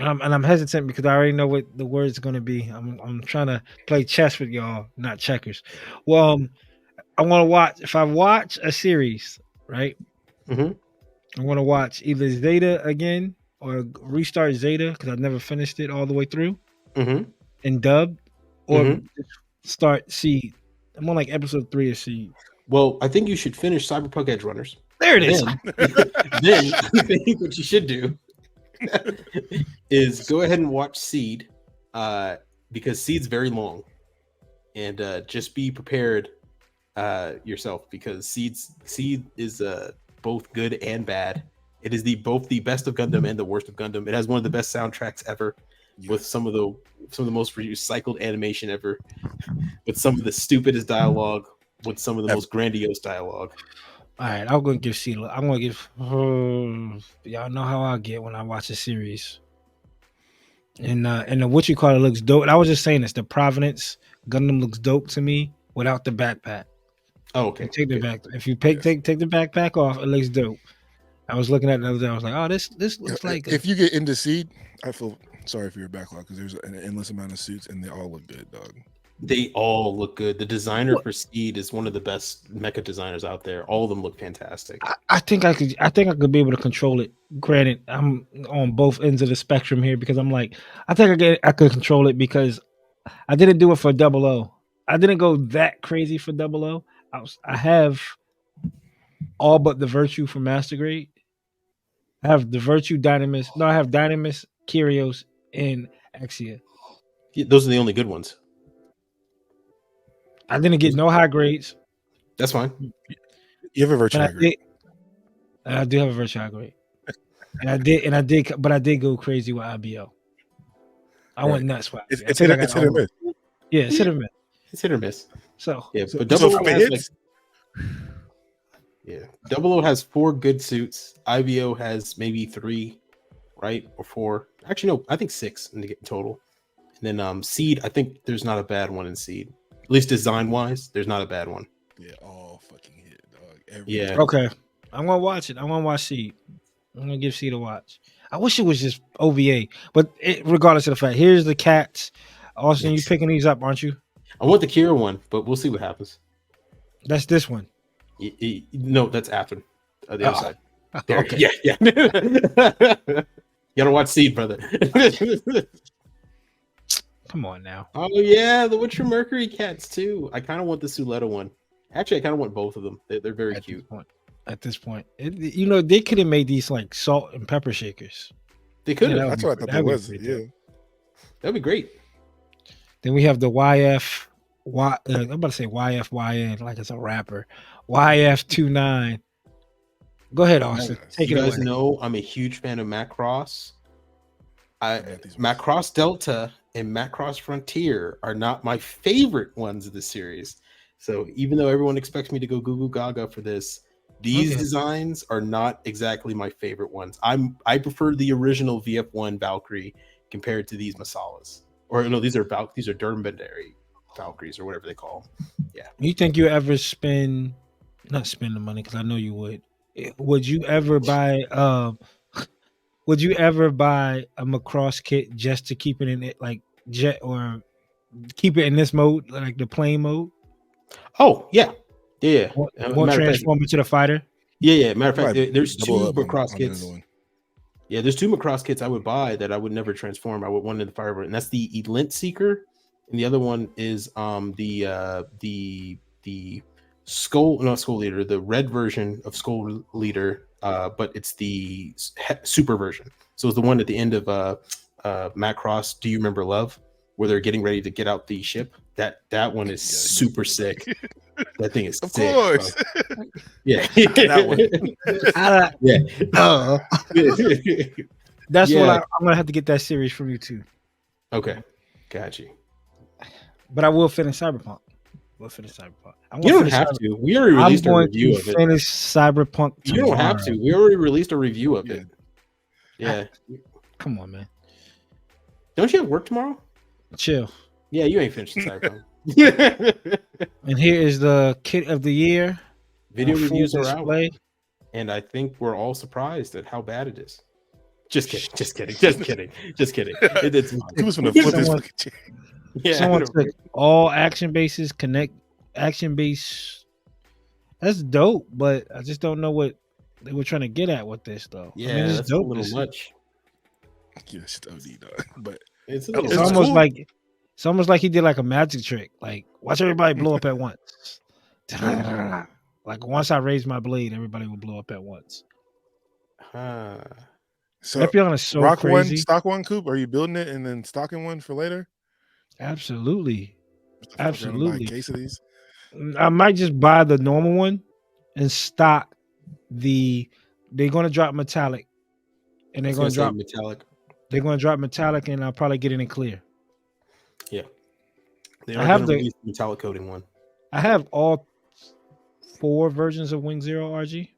And I'm hesitant because I already know what the word's going to be. I'm trying to play chess with y'all, not checkers. Well, I want to watch. If I watch a series, right? Mhm. I want to watch either Zeta again or restart Zeta because I've never finished it all the way through Mm-hmm. in dub, or Mhm. start Seed. I'm on like episode 3 of Seed. Well, I think you should finish Cyberpunk Edge Runners. There it is. Then I think what you should do is go ahead and watch Seed, because Seed's very long, and just be prepared yourself because Seed is both good and bad. It is both the best of Gundam and the worst of Gundam. It has one of the best soundtracks ever, with some of the most recycled animation ever, with some of the stupidest dialogue, with some of the most grandiose dialogue. All right, I'm gonna give Seed. I'm gonna give. Y'all know how I get when I watch a series. And the what you call it looks dope. And I was just saying this. The Providence Gundam looks dope to me without the backpack. Oh, okay. Take the Okay. back. If you take the backpack off, it looks dope. I was looking at it the other day. I was like, oh, this looks like. If you get into Seed, I feel sorry for your backlog because there's an endless amount of suits and they all look good, dog. They all look good. The designer for Seed is one of the best mecha designers out there. All of them look fantastic. I think I could be able to control it. Granted, I'm on both ends of the spectrum here because I'm like, I think I could control it because I didn't do it for Double O. I didn't go that crazy for Double O. I have all but the Virtue for Master Grade. I have the Virtue Dynamis. No, I have Dynamis, Kyrios, and Axia. Yeah, those are the only good ones. I didn't get no high grades. That's fine. You have a virtual But I do have a Virtue high grade. But I did go crazy with IBO. I went nuts with IBO. It's hit or miss. Yeah, it's hit or miss. It's hit or miss. So Yeah, but So Double O from a has hit, Double O has 4 good suits. IBO has maybe 3, right, or 4. Actually, no, I think 6 in the total. And then Seed, I think there's not a bad one in Seed. At least design wise, there's not a bad one. yeah, all fucking hit, dog. Yeah. okay, I'm gonna watch it. I'm gonna watch Seed. I'm gonna give Seed a watch. I wish it was just OVA, but regardless of the fact, here's the cats. Austin, you picking these up, aren't you? I want the Kira one, but we'll see what happens. That's this one. No, that's after the other side. There, Okay. yeah. You gotta watch Seed, brother. Come on now. Oh yeah, the Witcher Mercury cats too. I kind of want the Suletta one. Actually, I kind of want both of them. They're very cute. At this point, they could have made these like salt and pepper shakers. They could have. Yeah, That's what I thought that That'd be was. pretty Yeah. dope. That'd be great. Then we have the I'm about to say YFYN like it's a rapper. YF29 Go ahead, Austin. Take You it guys away. know I'm a huge fan of Macross. got these ones. Macross Delta and Macross Frontier are not my favorite ones of the series. So even though everyone expects me to go goo goo gaga for this, these Okay. designs are not exactly my favorite ones. I prefer the original VF1 Valkyrie compared to these Masalas. Or no, these are Dermbandary Valkyries or whatever they call them. Yeah. You think you ever not spend the money, because I know you would. Would you ever buy would you ever buy a Macross kit just to keep it in it like jet, or keep it in this mode, like the plane mode? Oh, yeah. Yeah. Won't Matter of fact, transform into the fighter? yeah. Matter of fact, Probably there's two double up on Macross the kits. other one. Yeah, there's two Macross kits I would buy that I would never transform. I would one in the fire, and that's the Elint Seeker, and the other one is the Skull, not Skull Leader, the red version of Skull Leader, but it's the super version. So it's the one at the end of Macross. Do you remember Love, where they're getting ready to get out the ship? That one is super sick. That thing is Of sick, course. bro. Yeah, That one. yeah. That's Yeah. what I'm gonna have to get that series from you too. Okay, got you. But I will finish Cyberpunk. I You don't finish have Cyber- to. We already I'm released a going review to of it. finish Cyberpunk You don't have tomorrow. to. We already released a review of Yeah. it. Yeah. Come on, man. Don't you have work tomorrow? Chill. Yeah, you ain't finished Cyberpunk. And here is the kit of the year. Video on full reviews are out, display. and I think we're all surprised at how bad it is. Just kidding. Just kidding. Just kidding. Just kidding. It's He was gonna flip his Someone- fucking chair. yeah. Someone took all action bases, connect action base. That's dope, but I just don't know what they were trying to get at with this, though. Yeah, I mean, it's that's dope. a little It's- much. Yeah, it's OD, dog. But It's a Oh, little It's It's much. almost cool. like he did like a magic trick. Like, watch everybody blow up at once. Like, once I raise my blade, everybody will blow up at once. Huh. so Epion is so rock one, crazy. stock one, Coop. Are you building it and then stocking one for later? Absolutely. Just to fuck around and buy Absolutely. a case of these. I might just buy the normal one and stock the. They're going to drop metallic, and they're It's going to gonna drop. say metallic. They're going to drop metallic, and I'll probably get it in clear. They I are have gonna the- release the metallic coating one. I have all 4 versions of Wing Zero RG.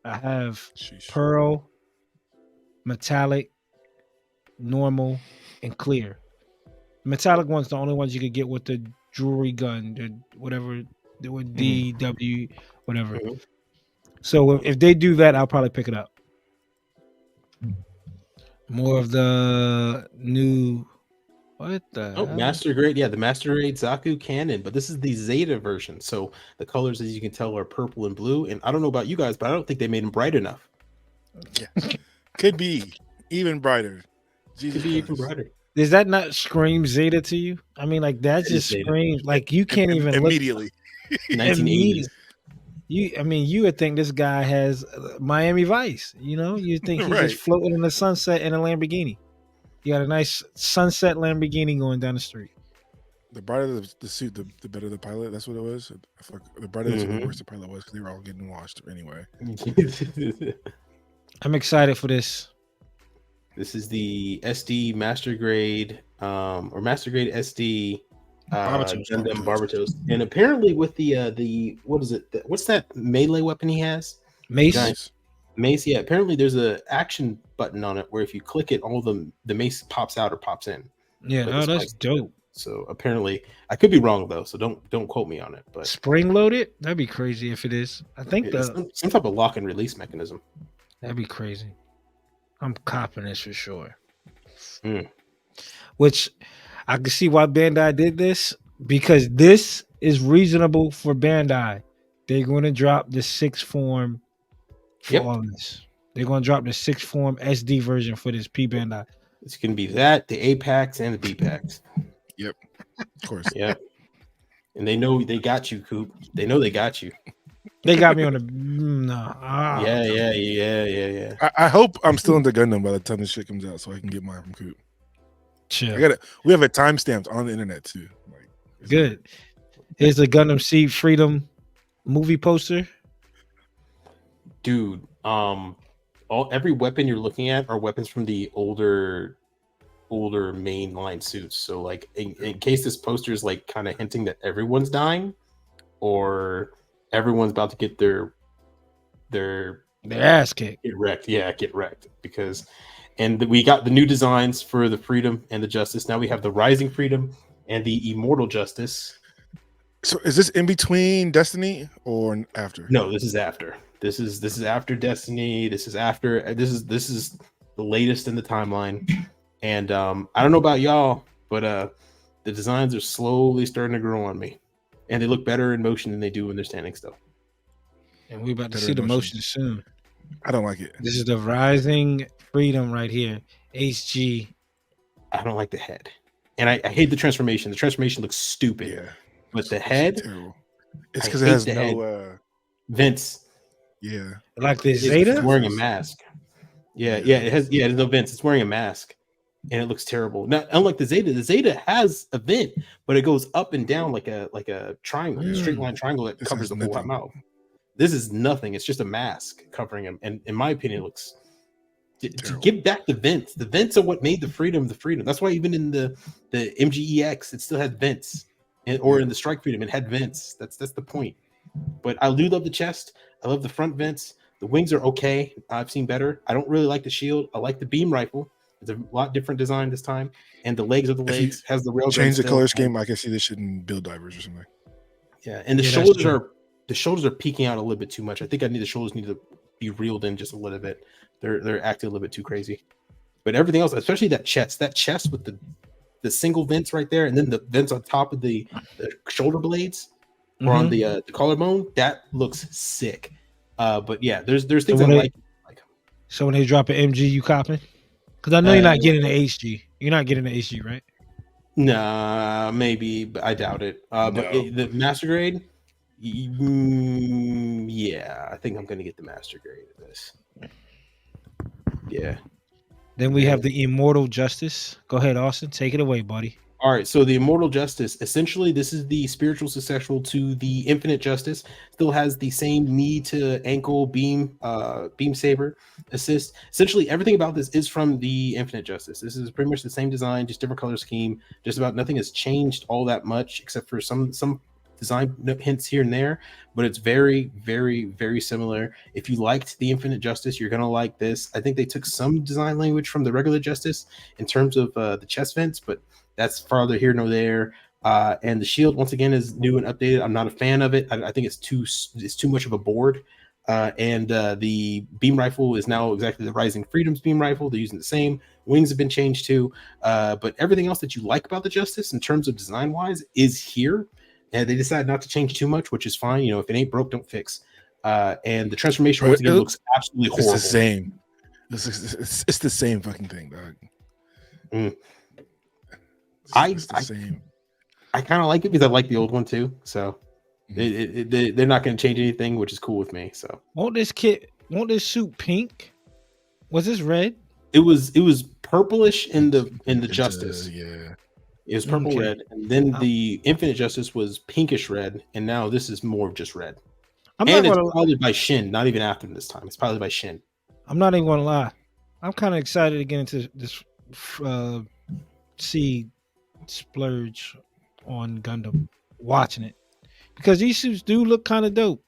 I have Sheesh. pearl, metallic, normal, and clear. Metallic one's the only ones you could get with the jewelry gun, the whatever, with DW, whatever. Mhm. So if they do that, I'll probably pick it up. More of the new. What the? Oh, hell? Master Grade. Yeah, the Master Grade Zaku Cannon, but this is the Zeta version. So the colors, as you can tell, are purple and blue. And I don't know about you guys, but I don't think they made them bright enough. Could be even brighter. Could Jesus be even Christ. brighter. Does that not scream Zeta to you? I mean, like that It is just Zeta. screams like you can't even look. Immediately. 1980s. You would think this guy has Miami Vice. You know, you think he's Right. just floating in the sunset in a Lamborghini. You got a nice sunset Lamborghini going down the street. The brighter the suit, the better the pilot. That's what it was. I feel like the brighter the suit, Mhm. the worse the pilot was because they were all getting washed anyway. I'm excited for this. This is the SD Master Grade, or Master Grade SD Barbatos. Gundam Barbatos, and apparently with the what is it? What's that melee weapon he has? Mace. Giant mace. Yeah, apparently there's a action button on it where if you click it, all the mace pops out or pops in. Yeah, But oh, it's that's like- dope. So apparently, I could be wrong though, so don't quote me on it. But Spring loaded? That'd be crazy if it is. I think it's some type of lock and release mechanism. that'd be crazy. I'm copping this for sure. Mm. Which I can see why Bandai did this, because this is reasonable for Bandai. They're going to drop the 6th form for Yep. all this. They're going to drop the 6th form SD version for this P Bandai. It's gonna be that, the A packs and the B packs. Of course. Yeah. And they know they got you, Coop. They know they got you. They got me on the no. Yeah. I hope I'm still into Gundam by the time this shit comes out, so I can get mine from Coop. Chill. We have it timestamped on the internet too. Like, Good. Here's the Gundam Seed Freedom movie poster. Dude, every weapon you're looking at are weapons from the older mainline suits. So like in case this poster is like kind of hinting that everyone's dying or everyone's about to get their ass kicked. Get wrecked. Yeah, get wrecked. Because we got the new designs for the Freedom and the Justice. Now we have the Rising Freedom and the Immortal Justice. So is this in between Destiny or after? No, this is after. This is after Destiny. This is the latest in the timeline. And I don't know about y'all, but the designs are slowly starting to grow on me. And they look better in motion than they do when they're standing still. And we're about to see the motion soon. I don't like it. This is the Rising Freedom right here. HG. I don't like the head. And I hate the transformation. The transformation looks stupid. Yeah. But the head, it's because it has no vents. Yeah. Like the Zeta? It's wearing a mask. Yeah, it has there's no vents. It's wearing a mask. And it looks terrible. Now, unlike the Zeta has a vent, but it goes up and down like a triangle, a straight line triangle that covers the whole mouth. This is nothing. It's just a mask covering him. And in my opinion, it looks to give back the vents. The vents are what made the Freedom. That's why even in the MGEX, it still had vents. Or in the Strike Freedom, it had vents. That's the point. But I do love the chest. I love the front vents. The wings are okay. I've seen better. I don't really like the shield. I like the beam rifle. It's a lot different design this time. And the legs of the legs has the rail. Change the color scheme. I can see this shit in Build Divers or something. Yeah, and the shoulders are peeking out a little bit too much. I think the shoulders need to be reeled in just a little bit. They're acting a little bit too crazy. But everything else, especially that chest with the single vents right there, and then the vents on top of the shoulder blades or on the collarbone, that looks sick. But yeah, there's things I like. So when they drop an MG, you copping? Because I know you're not getting the HG. You're not getting the HG, right? Nah, maybe, but I doubt it. But the Master Grade, yeah, I think I'm gonna get the Master Grade of this. Yeah. Then we have the Immortal Justice. Go ahead, Austen. Take it away, buddy. All right. So the Immortal Justice, essentially, this is the spiritual successor to the Infinite Justice. Still has the same knee to ankle beam saber assist. Essentially, everything about this is from the Infinite Justice. This is pretty much the same design, just different color scheme. Just about nothing has changed all that much, except for some design hints here and there, but it's very, very, very similar. If you liked the Infinite Justice, you're gonna like this. I think they took some design language from the regular Justice in terms of the chest vents, but that's farther here nor there. And the shield once again is new and updated. I'm not a fan of it. I think it's too much of a board. And the beam rifle is now exactly the Rising Freedom's beam rifle. They're using the same. Wings have been changed too. But everything else that you like about the Justice in terms of design wise is here. And they decided not to change too much, which is fine. You know, if it ain't broke, don't fix. And the transformation once again looks absolutely horrible. It's the same. It's the same fucking thing, dog. It's the same. I kind of like it because I like the old one too. So they're not going to change anything, which is cool with me. So won't this suit pink? Was this red? It was purplish in the Justice. Yeah. It was purple red, and then the Infinite Justice was pinkish red, and now this is more of just red. It's piloted by Shin, not even after this time. It's piloted by Shin. I'm not even going to lie. I'm kind of excited to get into this splurge on Gundam, watching it. Because these suits do look kind of dope.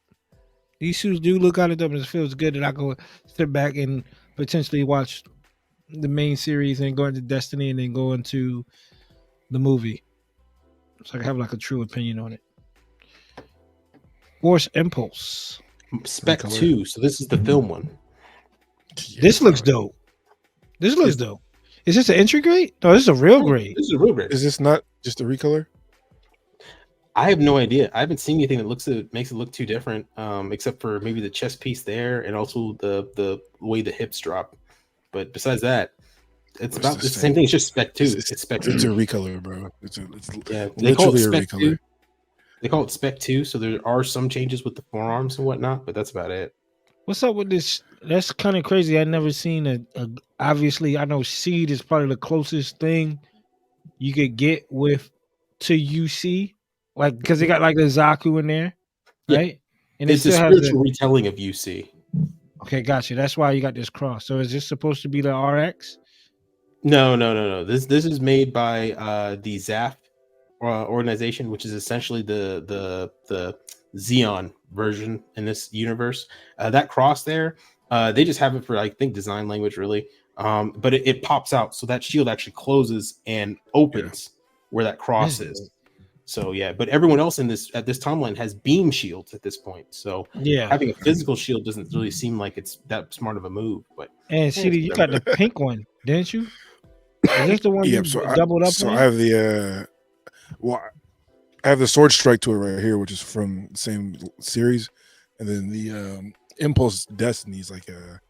And it feels good that I go sit back and potentially watch the main series and go into Destiny and then go into the movie, so I can have like a true opinion on it. Force Impulse Spec 2. So this is the film one. This looks dope. Is this an entry grade? No, this is a real grade. This is a real grade. Is this not just a recolor? I have no idea. I haven't seen anything that makes it look too different, except for maybe the chest piece there and also the way the hips drop. But besides that, it's the same thing. It's just Spec 2. It's Spec 2. It's a recolor, bro. It's they call it Spec 2. They call it Spec 2, so there are some changes with the forearms and whatnot, but that's about it. What's up with this? That's kind of crazy. I've never seen obviously, I know Seed is probably the closest thing you could get to UC, like because they got like the Zaku in there, right? And it's a spiritual retelling of UC. Okay, gotcha. That's why you got this cross. So is this supposed to be the RX? No. This is made by the ZAF organization, which is essentially the Xeon version in this universe. That cross there, they just have it for, I think, design language really. But it pops out, so that shield actually closes and opens where that cross This- is. So yeah, but everyone else in this at this timeline has beam shields at this point. So Yeah. having a physical shield doesn't really seem like it's that smart of a move. But And CD, you got the pink one, didn't you? Is this the one you doubled up on? I have the I have the sword strike to it right here, which is from the same series, and then the Impulse Destiny is like I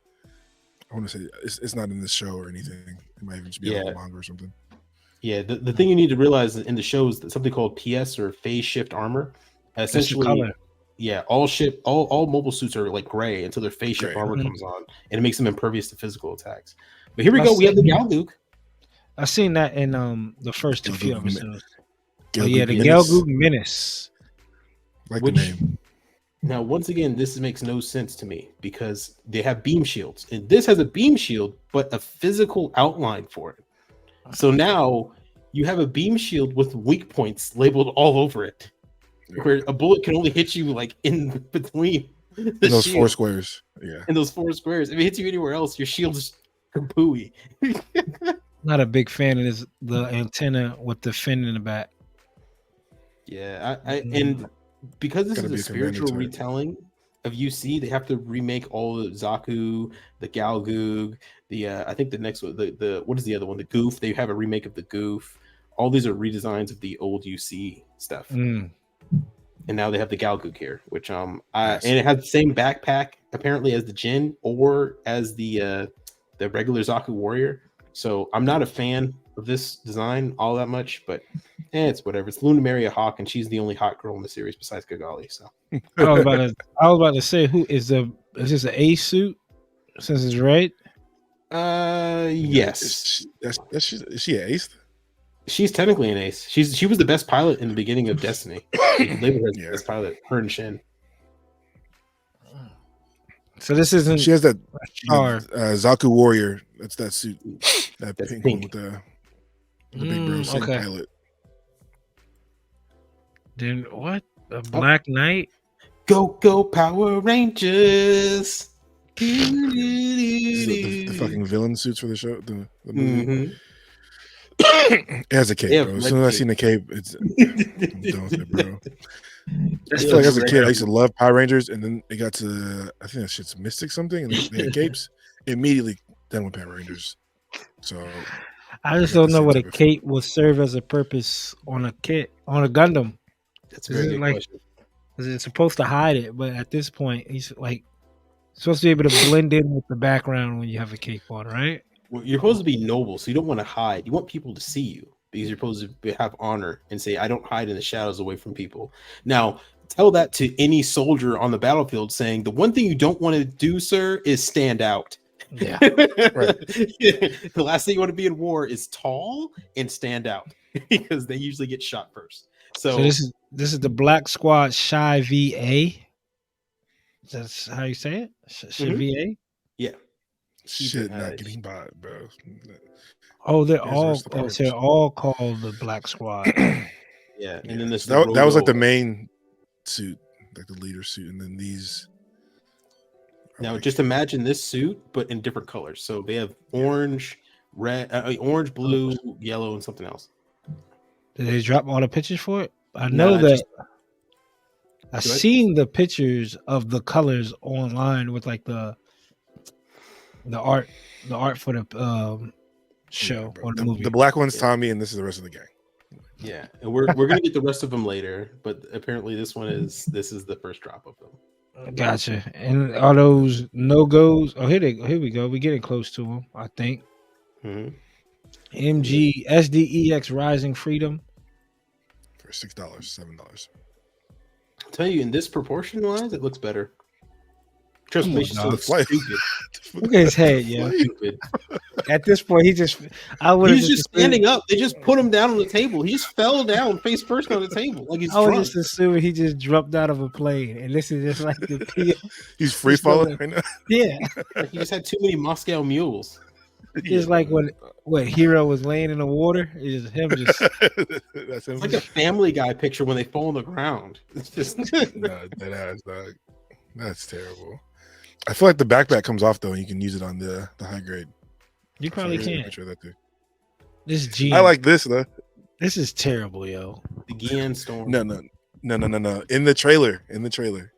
want to say it's not in this show or anything. It might even just be on the manga or something. Yeah, the thing you need to realize in the show is that something called PS or phase shift armor. Essentially, all mobile suits are like gray until their phase shift armor comes on, and it makes them impervious to physical attacks. But here we go. We have the Galgoog. I seen that in the first few episodes. The Menace. Galgoog Menace. Like the name. Now, once again, this makes no sense to me because they have beam shields, and this has a beam shield, but a physical outline for it. So now you have a beam shield with weak points labeled all over it, where a bullet can only hit you like in between those four squares. Yeah, in those four squares. If it hits you anywhere else, your shield is kapooey. Not a big fan of this, the antenna with the fin in the back. Yeah, and because this is a spiritual retelling of UC, they have to remake all the Zaku, the Galgoog, the I think the next one, the what is the other one? The Goof. They have a remake of the Goof. All these are redesigns of the old UC stuff. And now they have the Galgoog here, which and it has the same backpack apparently as the Jin or as the regular Zaku warrior. So I'm not a fan of this design all that much, but it's whatever. It's Luna Maria Hawk, and she's the only hot girl in the series besides Gagali. So I was about to say, is this an A suit since it's red? Yes. Is she an ace? She's technically an ace. She was the best pilot in the beginning of Destiny. Labeled as the best pilot, her and Shin. So this isn't. She has that Zaku warrior. That's that suit. That pink one with the big bro same pilot. Then what? A Black Knight? Go Power Rangers! The fucking villain suits for the show, the movie. It has a cape, bro. As soon as I seen the cape, it's I'm done with it, bro. I feel like as a kid, I used to love Power Rangers, and then it got to I think that shit's Mystic something, and they had capes. Immediately done with Power Rangers. So I just don't know what a cape will serve as a purpose on a Gundam. That's a very good question. It's supposed to hide it, but at this point, he's like supposed to be able to blend in with the background when you have a cape on, right? Well, you're supposed to be noble, so you don't want to hide. You want people to see you because you're supposed to have honor and say, "I don't hide in the shadows away from people." Now, tell that to any soldier on the battlefield, saying the one thing you don't want to do, sir, is stand out. Yeah, right. The last thing you want to be in war is tall and stand out because they usually get shot first. So this is the Black Squad Shy VA. That's how you say it? Shy VA? Yeah. Shit, not getting by, bro. Oh, they're all called the Black Squad. Yeah, and then this that was like the main suit, like the leader suit, and then these. Now, just imagine this suit, but in different colors. So they have orange, red, orange, blue, yellow, and something else. Did they drop all the pictures for it? I know that. I've seen the pictures of the colors online with like the art for the show or the movie. The black one's Tommy, and this is the rest of the gang. Yeah, and we're gonna get the rest of them later, but apparently this is the first drop of them. Gotcha. And are those no-goes? Oh, here we go. We're getting close to them, I think. Mm-hmm. MG SDEX Rising Freedom for $6, $7. I'll tell you, in this proportion wise, it looks better. Transformation Come on, still looks dog. stupid. Look at his head, yo. Stupid. At this point, I would have He's just standing up. They just put him down on the table. He just fell down face first on the table, like he's I was drunk. just assuming he just dropped out of a plane, and this is just like the He's free falling right now. yeah. Like he just had too many Moscow mules. It's like when Hero was laying in the water. It's just him just That's him. It's like a Family Guy picture when they fall on the ground. It's just No, that ass, dog. That's terrible. I feel like the backpack comes off though, and you can use it on the high grade. you probably So I really can't. picture that too. This G. I like this though. This is terrible, yo. the Gian Storm. No. In the trailer. In the trailer,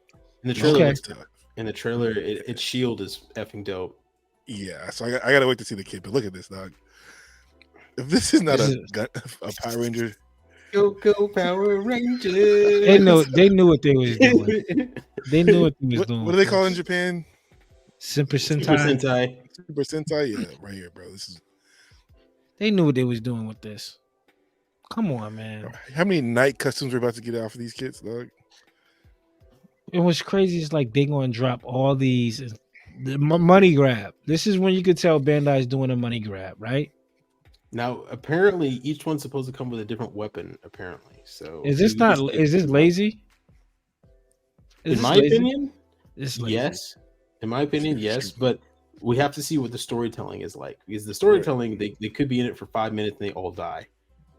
Okay. It's tough. its shield is effing dope. Yeah, so I gotta wait to see the kid. But look at this, dog. If this is not This a Power Ranger, Go Power Rangers! They knew what they was doing. They knew what they was doing. what do they call it in Japan? Super Super Sentai. Sentai. Super Sentai. Yeah, right here, bro. This is They knew what they was doing with this. Come on, man. how many night customs we're about to get out for these kids, dog. And what's crazy is like they gonna drop all these the money grab. This is when you could tell Bandai's doing a money grab, right? Now, apparently, each one's supposed to come with a different weapon. Apparently, so Is this not? Is this lazy? Is In this my lazy? opinion, It's lazy. yes. In my opinion, yes. But we have to see what the storytelling is like, because the storytelling they could be in it for 5 minutes and they all die,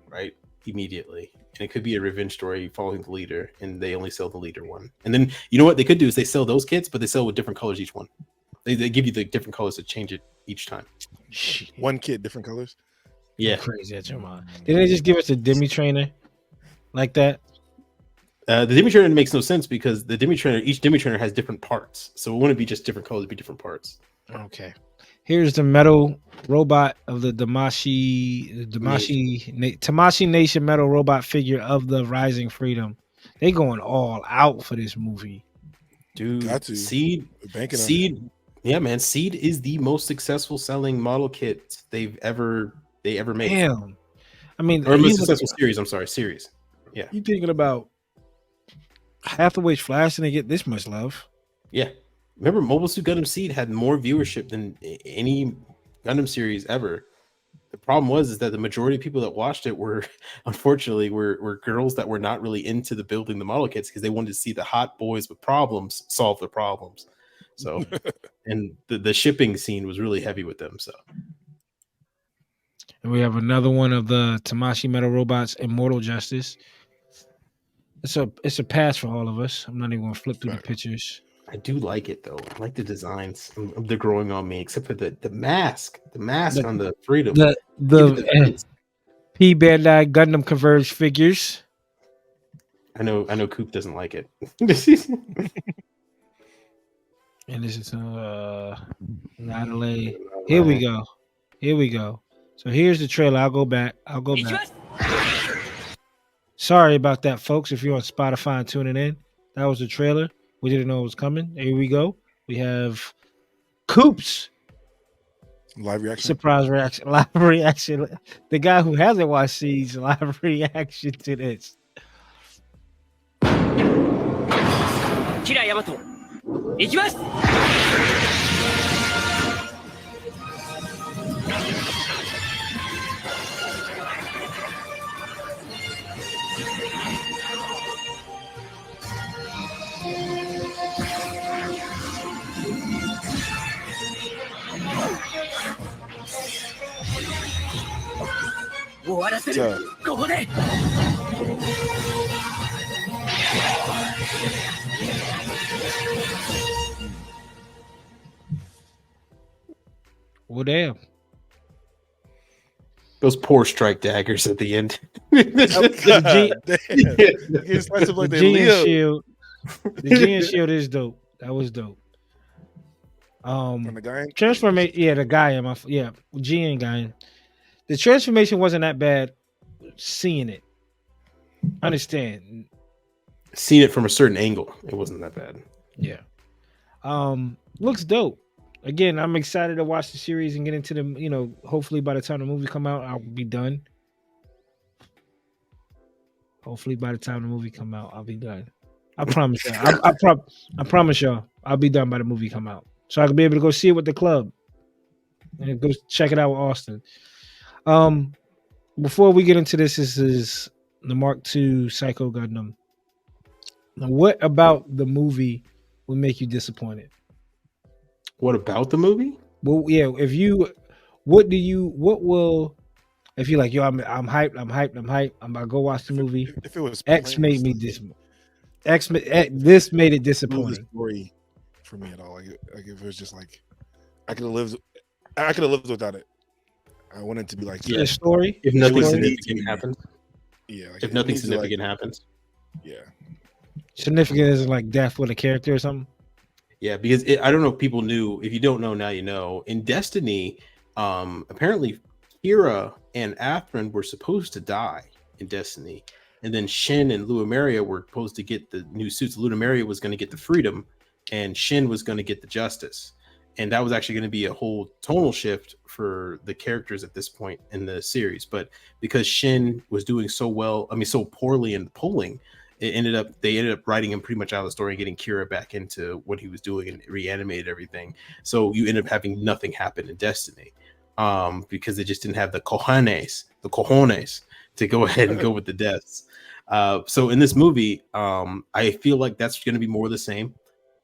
right, immediately. And it could be a revenge story following the leader, and they only sell the leader one. And then you know what they could do is they sell those kits, but they sell with different colors each one. They give you the different colors to change it each time. Shit. One kid, different colors. Yeah. Crazy at your mind. Didn't they just give us a demi trainer like that? The Demi Trainer makes no sense because each Demi Trainer has different parts. So it wouldn't be just different colors, it'd be different parts. Okay. Here's the metal robot of the Tamashi Nation metal robot figure of the Rising Freedom. They going all out for this movie. Dude, Got to. Seed, Banking on Seed, yeah, man. Seed is the most successful selling model kit they ever made. Damn. I mean, Or most you successful series. I'm sorry, series. Yeah, you thinking about Hathaway's Flash and they get this much love. yeah. Remember, Mobile Suit Gundam Seed had more viewership than any Gundam series ever. The problem was that the majority of people that watched it were, unfortunately, were girls that were not really into the building the model kits because they wanted to see the hot boys with problems solve the problems. So, and the shipping scene was really heavy with them. So, And we have another one of the Tamashi Metal Robots, Immortal Justice. It's a pass for all of us. I'm not even gonna flip through the pictures. I do like it though. I like the designs. They're growing on me, except for the mask. The mask on the Freedom. The P Bandai Gundam Converge figures. I know Coop doesn't like it. And this is Natalie. Here we go. So here's the trailer. I'll go back. Sorry about that, folks. If you're on Spotify and tuning in, that was the trailer. We didn't know it was coming. Here we go. We have Coop's Live reaction. surprise reaction, live reaction. The guy who hasn't watched Seed's live reaction to this. キラヤマト行きます 終わらせるここで Well, damn. Those poor strike daggers at the end. The The G and Shield. The G and Shield is dope. That was dope. From the guy. Transformation. Yeah, the guy in my G and guy. The transformation wasn't that bad. Seeing it, understand. Seen it from a certain angle, it wasn't that bad. Yeah. Looks dope. Again, I'm excited to watch the series and get into the, hopefully by the time the movie come out, I'll be done. I promise you. I promise y'all. I'll be done by the movie come out, so I can be able to go see it with the club and go check it out with Austin. Before we get into this is the Mark II Psycho Gundam. Now, what about the movie will make you disappointed? What about the movie? Well, yeah. If you're like, yo, I'm hyped. I'm about to go watch the movie. If it was X made me this made it the disappointing. story for me at all. Like if it was just like I could have lived without it. I want it to be like The story. If nothing was significant happens. yeah. Like, If nothing significant happens. Yeah. Significant isn't like death with a character or something. Yeah, because I don't know if people knew. If you don't know, now you know. In Destiny, apparently Kira and Athrun were supposed to die in Destiny. And then Shin and Lumeria were supposed to get the new suits. Lumeria was going to get the freedom, and Shin was going to get the justice. And that was actually going to be a whole tonal shift for the characters at this point in the series. But because Shin was doing so poorly in the polling, they ended up writing him pretty much out of the story and getting Kira back into what he was doing and reanimated everything. So you end up having nothing happen in Destiny because they just didn't have the cojones to go ahead and go with the deaths. So in this movie, I feel like that's going to be more of the same.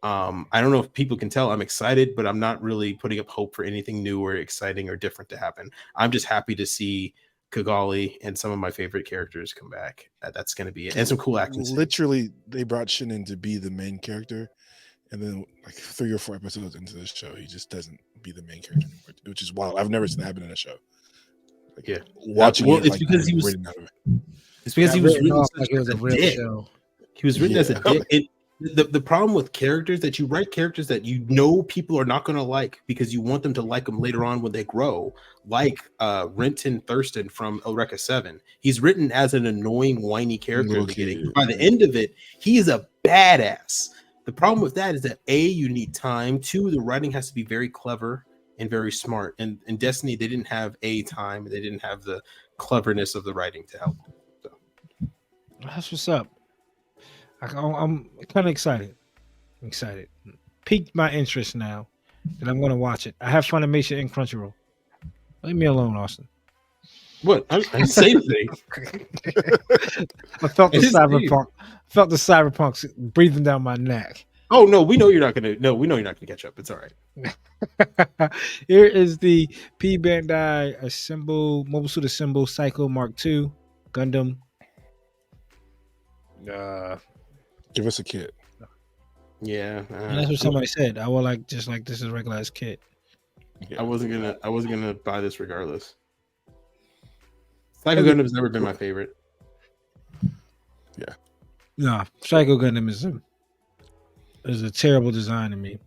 I don't know if people can tell I'm excited, but I'm not really putting up hope for anything new or exciting or different to happen. I'm just happy to see Kigali and some of my favorite characters come back. That's going to be it. And some cool action scenes. Literally, they brought Shin in to be the main character, and then like 3 or 4 episodes into the show, he just doesn't be the main character anymore, which is wild. I've never seen that happen in a show. Like, yeah, watching well, it, it's like, because he was. It's because he was written like it was a real show. He was written as a dick. The problem with characters that you write characters that you know people are not going to like because you want them to like them later on when they grow, like Renton Thurston from Eureka 7. He's written as an annoying, whiny character in the beginning. By the end of it, he is a badass. The problem with that is that A, you need time. 2, the writing has to be very clever and very smart. And in Destiny, they didn't have time. They didn't have the cleverness of the writing to help. So. That's what's up. I'm kind of excited. Piqued my interest now that I'm going to watch it. I have Funimation and Crunchyroll. Leave me alone, Austin. What? I didn't say anything. I felt the cyberpunk. Felt the cyberpunk breathing down my neck. Oh no, we know you're not gonna. No, we know you're not gonna catch up. It's all right. Here is the P Bandai Mobile Suit Assemble Psycho Mark II Gundam. Give us a kit. Yeah, and that's what somebody said. I will just like this is a regular kit. Yeah. I wasn't gonna buy this regardless. Psycho Gundam has never been my favorite. Yeah. No, Psycho Gundam is a terrible design to me.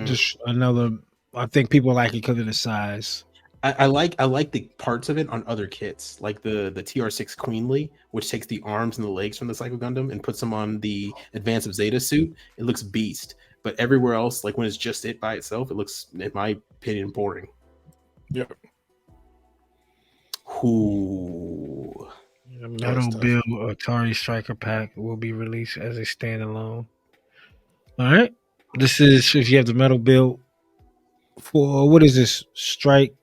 Just another. I think people like it because of the size. I like the parts of it on other kits, like the TR6 Queenly, which takes the arms and the legs from the Psycho Gundam and puts them on the Advance of Zeta suit. It looks beast, but everywhere else, like when it's just it by itself, it looks, in my opinion, boring. Yep. Ooh. Metal Build Atari Striker Pack will be released as a standalone. All right. This is if you have the Metal Build for what is this? Strike.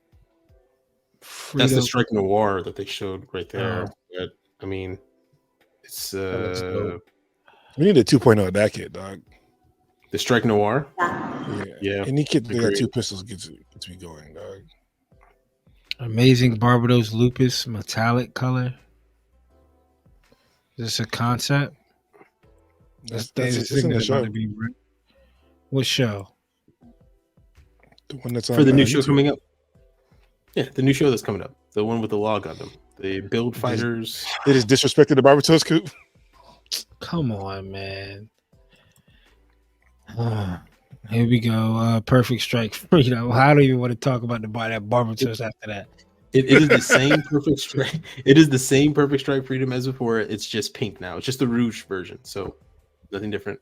That's the Strike Noir that they showed right there. But, I mean, it's we need a 2.0 of that kit, dog. The Strike Noir. Yeah. Any kit that got 2 pistols gets me going, dog. Amazing Barbados Lupus metallic color. Is this a concept? That's in the show. What show? The one that's on for the new show YouTube. coming up. Yeah, the new show that's coming up. The one with the log on them. The build fighters. It is disrespected the Barbados Coop. Come on, man. Here we go. Perfect Strike Freedom. I don't even want to talk about that Barbados after that. It is the same Perfect Strike. It is the same Perfect Strike Freedom as before. It's just pink now. It's just the Rouge version. So nothing different.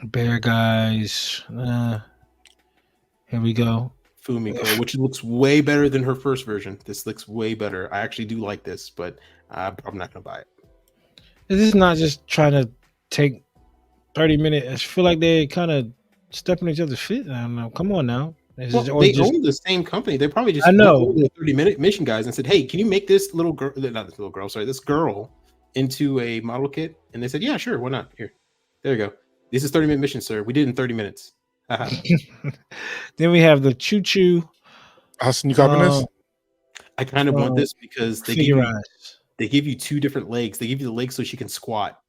Bear Guys. Here we go. Fumiko, which looks way better than her first version. This looks way better. I actually do like this, but I'm not going to buy it. This is not just trying to take 30-minute. I feel like they kind of stepping each other's feet. I don't know. Come on now. Well, they own the same company. They probably just I know went over the 30-minute mission guys and said, "Hey, can you make this little girl, not this little girl, sorry, this girl into a model kit?" And they said, "Yeah, sure, why not? Here, there you go. This is 30-minute mission, sir. We did it in 30 minutes." Then we have the Choo Choo. Austin, you copying this? I kind of want this because they give you two different legs. They give you the legs so she can squat.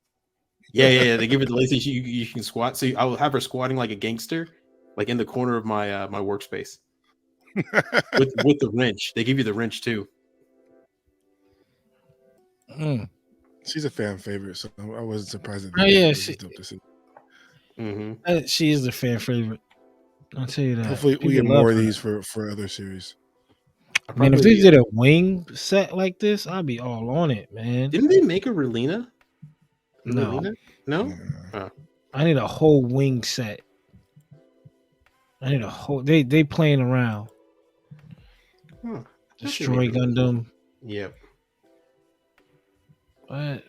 Yeah. They give her the legs so you can squat. So I will have her squatting like a gangster, like in the corner of my my workspace with the wrench. They give you the wrench too. She's a fan favorite, so I wasn't surprised. She is the fan favorite. I'll tell you that. Hopefully, we get more of these for other series. I mean, if they did a wing set like this, I'd be all on it, man. Didn't they make a Relina? No. Oh. I need a whole wing set. I need a whole. They playing around. Destroy Gundam. Yep.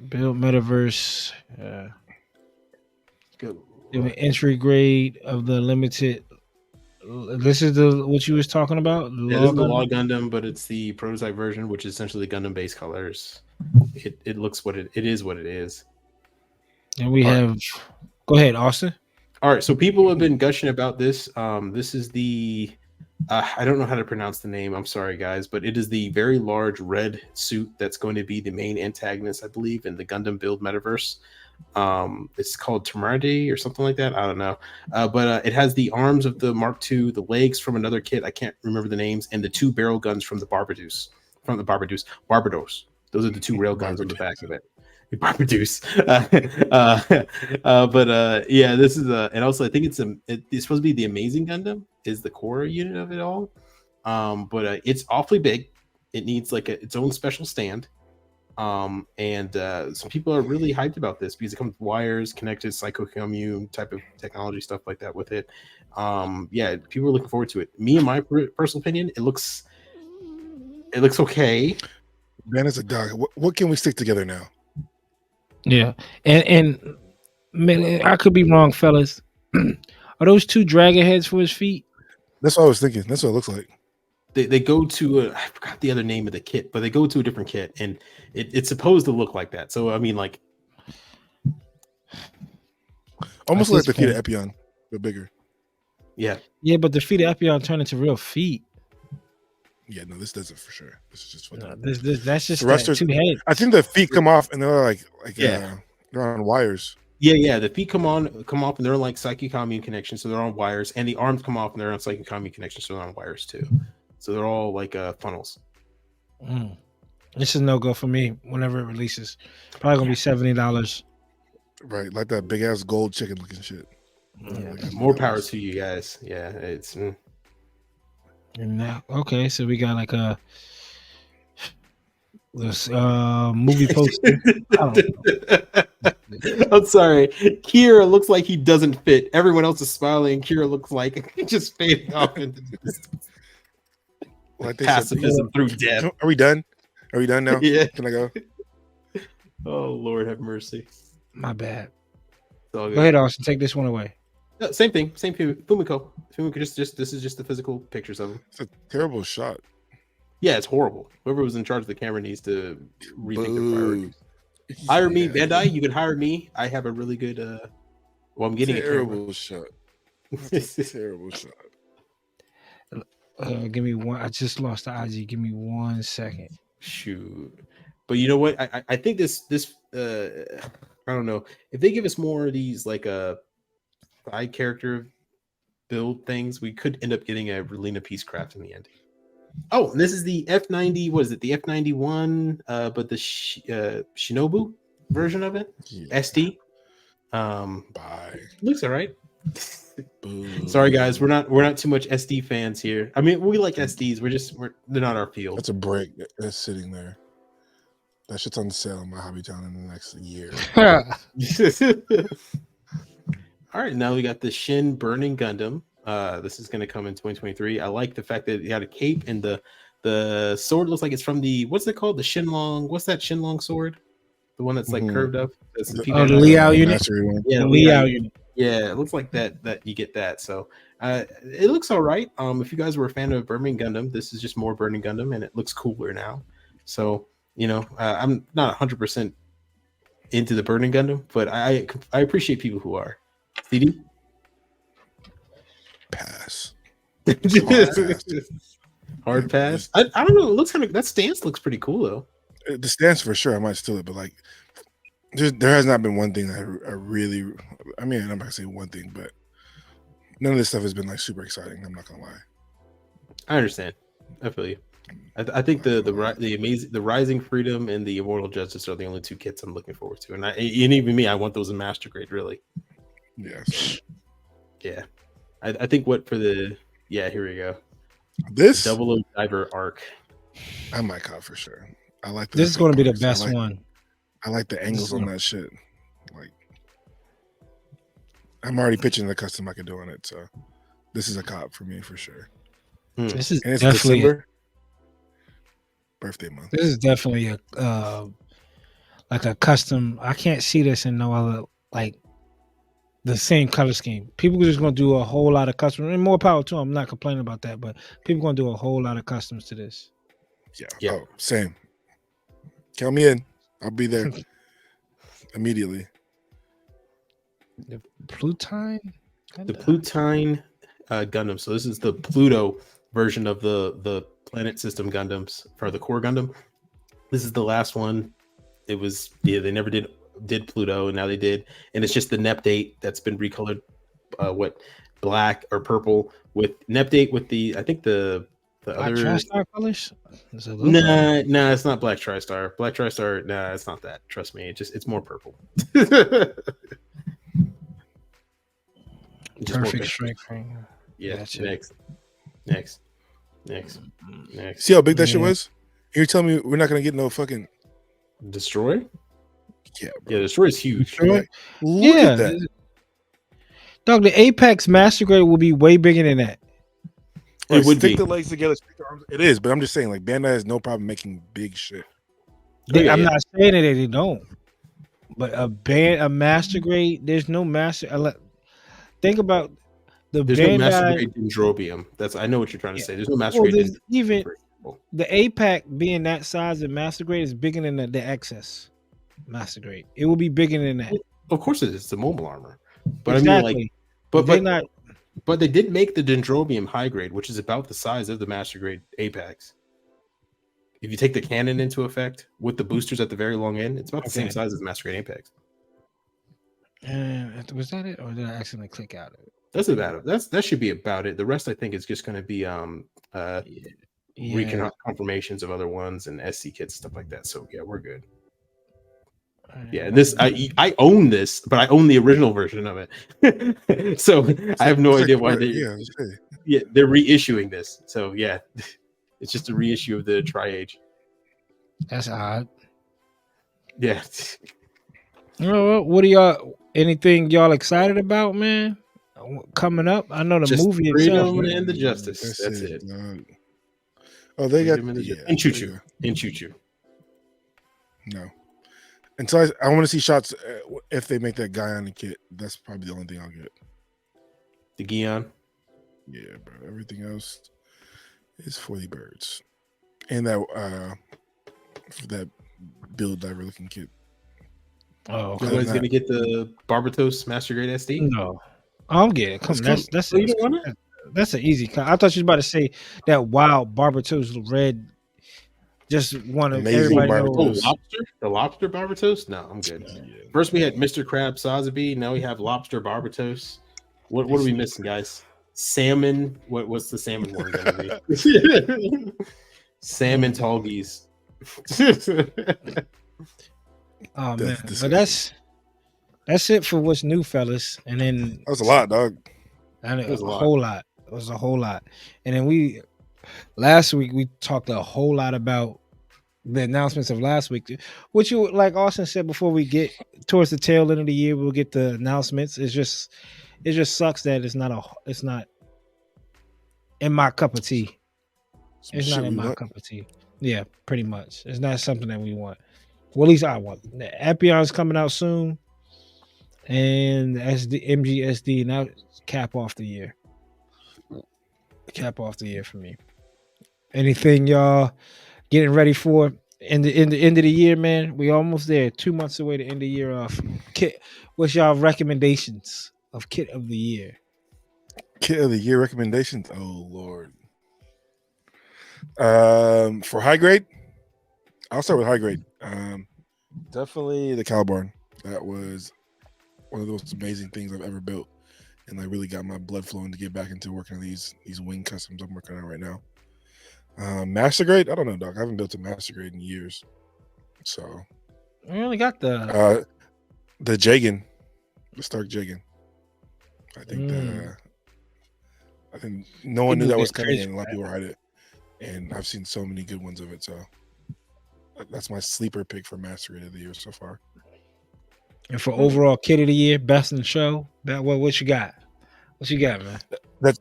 Build metaverse. Go. Entry grade of the limited. This is what you was talking about. This is the Law Gundam, but it's the prototype version, which is essentially Gundam base colors. It looks what it is. What it is. And we have. Go ahead, Austin. All right, so people have been gushing about this. This is the. I don't know how to pronounce the name. I'm sorry, guys, but it is the very large red suit that's going to be the main antagonist, I believe, in the Gundam build metaverse. It's called Temerity or something like that. I don't know, but it has the arms of the Mark II, the legs from another kit. I can't remember the names, and the two barrel guns from the Barbados. Those are the two rail guns on the back of it. Barbados. Yeah, this is and also I think it's supposed to be the Amazing Gundam is the core unit of it all. But it's awfully big. It needs like its own special stand. And some people are really hyped about this because it comes with wires, connected psycho-commune type of technology, stuff like that with it. Yeah, people are looking forward to it. Me, in my personal opinion, it looks okay. Man, it's a dog. What can we stick together now? Yeah, and man, I could be wrong, fellas. Are those two dragon heads for his feet? That's what I was thinking. That's what it looks like. They go to I forgot the other name of the kit, but they go to a different kit, and it's supposed to look like that. So I mean, like almost like the feet of Epion, but bigger. Yeah, but the feet of Epion turn into real feet. Yeah, no, this doesn't for sure. This is just that's just two heads. I think the feet come off and they're like they're on wires. Yeah. The feet come off and they're like psychic commune connections, so they're on wires, and the arms come off and they're on psychic commune connections, so they're on wires too. So they're all like funnels. This is no go for me. Whenever it releases, probably gonna be $70. Right, like that big ass gold chicken looking shit. Yeah, more power to you guys. Yeah, it's. And now, okay, so we got like this movie poster. I'm sorry, Kira looks like he doesn't fit. Everyone else is smiling. Kira looks like he's just fading off into the distance. Like pacifism through death. Are we done? Are we done now? Yeah. Can I go? Oh Lord, have mercy. My bad. Go ahead, Austin. Take this one away. No, same thing. Same Fumiko. Just this is just the physical pictures of him. It's a terrible shot. Yeah, it's horrible. Whoever was in charge of the camera needs to rethink their priorities. Hire me, Bandai. You can hire me. I have a really good. I'm getting a terrible shot. Terrible shot. Give me one. I just lost the IG. Give me 1 second. Shoot, but you know what? I think this I don't know if they give us more of these like side character build things, we could end up getting a Relina Peacecraft in the end. Oh, and this is the F90. What is it? The F91, but the Shinobu version of it. Yeah. SD. Bye. Looks all right. Sorry guys, we're not too much SD fans here. I mean, we like SDs. They're not our field. That's a break that's sitting there. That shit's on sale in my hobby town in the next year. All right, now we got the Shin Burning Gundam. This is going to come in 2023. I like the fact that it had a cape and the sword looks like it's from the what's it called? The Shinlong. What's that Shinlong sword? the one that's like Mhm. curved up. That's the Oh, the Liao unit. Mastery one. Yeah, The the Liao Liao unit. Yeah, it looks like that you get that. So it looks all right. If you guys were a fan of Burning Gundam, this is just more Burning Gundam, and it looks cooler now. So I'm not 100% into the Burning Gundam, but I appreciate people who are. CD? Pass. Hard pass. I don't know. It looks that stance looks pretty cool though. The stance for sure, I might steal it, but like, there has not been one thing that I really. I mean, I'm not gonna say one thing, but none of this stuff has been like super exciting. I'm not gonna lie. I understand. I feel you. I think the Rising Freedom and the Immortal Justice are the only two kits I'm looking forward to, and even me, I want those in Master Grade, really. Yes. Yeah, I think here we go. This Double O Diver arc. I might cop for sure. I like This is going to be the parts. best one. I like the angles on that shit. Like, I'm already pitching the custom I could do on it, so this is a cop for me for sure. This is And it's definitely December, birthday month. this is definitely a like a custom. I can't see this in no other like the same color scheme. People are just going to do a whole lot of custom, and more power to them. I'm not complaining about that, but people going to do a whole lot of customs to this. Yeah. Oh, same. Count me in. I'll be there immediately. The Plutine? The Plutine Gundam. So this is the Pluto version of the Planet System Gundams for the core Gundam. This is the last one. It was they never did Pluto, and now they did, and it's just the Nepdate that's been recolored, black or purple with Nepdate with the Black other TriStar colors? Nah, it's not Black TriStar. Black TriStar, nah, it's not that. Trust me, it's more purple. Just Perfect more strength frame. Yeah. Gotcha. Next. See how big that shit was? You're telling me we're not gonna get no fucking Destroy? Yeah, bro. Yeah, Destroy is huge. Destroy? Look at that. Dog, the Apex Master Grade will be way bigger than that. Right, It would stick be. the legs together, stick the arms. It is, but I'm just saying, like, Bandai has no problem making big shit. I'm not saying that they don't, but a Master Grade, there's no Master. Think about the There's Bandai. no Master Grade Dendrobium. I know what you're trying to say. There's no Master Grade. There's even the APAC being that size of Master Grade is bigger than the XS Master Grade. It will be bigger than that. Of course it is. It's the mobile armor. But exactly. I mean, like, they're not. But they did make the Dendrobium high grade, which is about the size of the Master Grade Apex. If you take the cannon into effect with the boosters at the very long end, it's about the same size as Master Grade Apex. Was that it, or did I accidentally click out of it? That's about it. That should be about it. The rest, I think, is just going to be confirmations of other ones and SC kits, stuff like that. So yeah, we're good. Yeah, and this I own this, but I own the original version of it. So I have no idea why they're reissuing this. So yeah, it's just a reissue of the Tri-Age. That's odd. Yeah. What are y'all? Anything y'all excited about, man? Coming up, I know the just movie Freedom itself. and the Justice. That's it. Oh, they got and Choo Choo. And Choo Choo. No. And so I want to see shots if they make that guy on the kit. That's probably the only thing I'll get. The Gion. Yeah, bro. Everything else is for the birds. And that build diver looking kit. Oh, okay. Nobody's gonna get the Barbatos Master Grade SD? No. I'm getting it. That's an easy cut. I thought you was about to say that wild Barbatos red. Just one of everybody knows. The lobster Barbatos? No, I'm good. Yeah. First we had Mr. Crab Sotheby. Now we have lobster Barbatos. What are we missing, guys? Salmon. What's the salmon one gonna be? Salmon Tallgeese. Oh man, but that's it for what's new, fellas. And then that was a lot, dog. And it was a whole lot. It was a whole lot. And then last week we talked a whole lot about the announcements of last week, which you like Austen said before we get towards the tail end of the year, we'll get the announcements. It just sucks that it's not in my cup of tea. It's not in my cup of tea. Yeah, pretty much. It's not something that we want. Well, at least I want the Epion's coming out soon, and SD MGSD, and that cap off the year. Cap off the year for me. Anything y'all getting ready for in the end of the year, man? We almost there. 2 months away to end the year off. Kit, what's y'all recommendations of kit of the year? Kit of the year recommendations. Oh Lord. For high grade, I'll start with high grade. Definitely the Calibarn. That was one of the most amazing things I've ever built, and I really got my blood flowing to get back into working on these wing customs I'm working on right now. Master grade, I don't know, Doc. I haven't built a master grade in years, so We only got the Jagan, the Stark Jagan. I think no one knew that was coming, and a lot of people were hiding it. And I've seen so many good ones of it, so that's my sleeper pick for master grade of the year so far. And for overall kit of the year, best in show, what you got? What you got, man?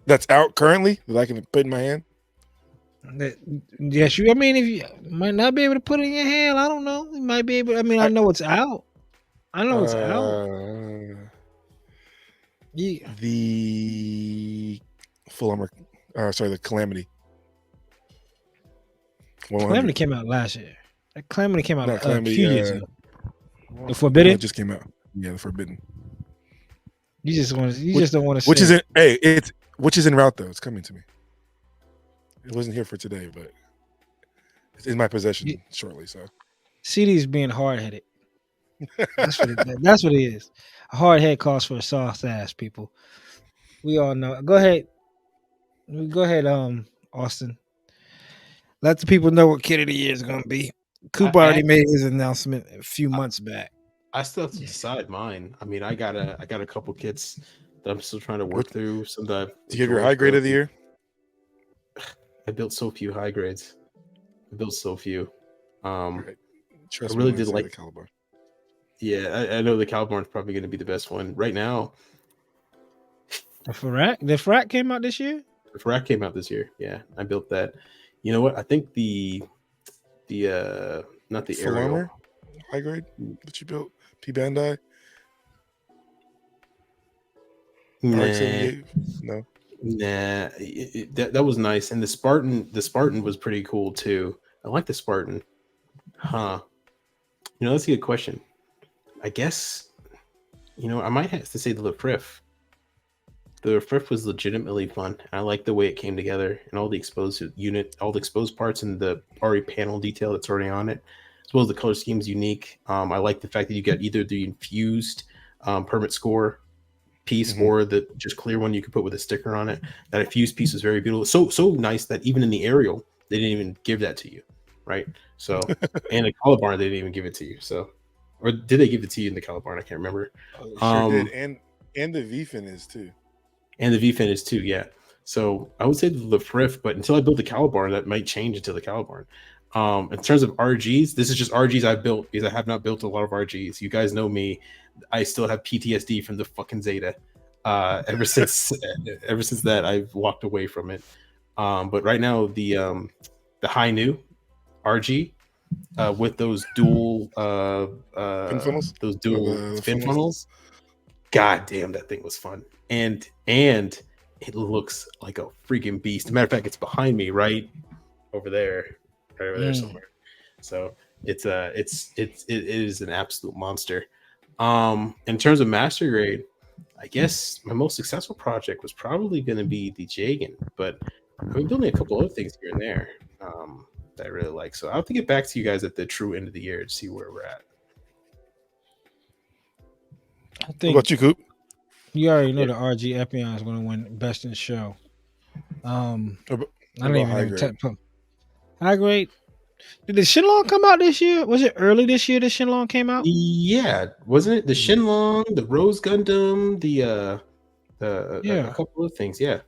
That's out currently that I can put in my hand. Yes, you. I mean, if you might not be able to put it in your hand, I don't know. You might be able. I mean, I know it's out. I know it's out. Yeah. The full armor. Sorry, the Calamity. Calamity came out last year. That Calamity came out a few years ago. The Forbidden just came out. Yeah, the Forbidden. You just don't want to. Which is in route though. It's coming to me. It wasn't here for today, but it's in my possession shortly. So CD's being hard headed. That's what it is. A hard head calls for a soft ass, people. We all know. Go ahead, Austen. Let the people know what kid of the year is going to be. Coop already made his announcement a few months back. I still have to decide mine. I mean, I got a couple kits that I'm still trying to work through. Some that do you have your high grade of the year? I built so few high grades. I built so few. Right. I really did like the Calibarn. Yeah, I know the Calibarn is probably going to be the best one right now. The Frack came out this year. The Frack came out this year. Yeah, I built that. You know what? I think the not the full aerial armor high grade that you built, P Bandai. No. Nah, that was nice, and the Spartan was pretty cool too. I like the Spartan, huh? That's a good question. I guess I might have to say the Lefrif. The Lefrif was legitimately fun. I like the way it came together and all the exposed parts and the already panel detail that's already on it, as well as the color scheme is unique. I like the fact that you got either the infused permit score piece or the just clear one you could put with a sticker on it. That infused piece is very beautiful. So nice that even in the aerial they didn't even give that to you, right? So and the Calibarn they didn't even give it to you. So or did they give it to you in the Calibarn? I can't remember. Sure did, and the V-fin is too. And the V-fin is too, yeah. So I would say the Lefrif, but until I build the Calibarn, that might change into the Calibarn. In terms of RGs, this is just RGs I've built because I have not built a lot of RGs. You guys know me. I still have PTSD from the fucking Zeta. Ever since that, I've walked away from it. But right now, the high new RG with those dual fin funnels? those dual fin funnels. God damn, that thing was fun. And it looks like a freaking beast. Matter of fact, it's behind me, right over there somewhere. So it is an absolute monster. In terms of master grade, I guess my most successful project was probably going to be the Jagan, but I've been building a couple other things here and there that I really like. So I'll have to get back to you guys at the true end of the year to see where we're at. I think. What about you, Coop? You already know the RG Epion is going to win best in show. I don't even know. High grade. Did the Shenlong come out this year? Was it early this year? The Shenlong came out. Yeah, wasn't it the Shenlong, the Rose Gundam, a couple of things? Yeah,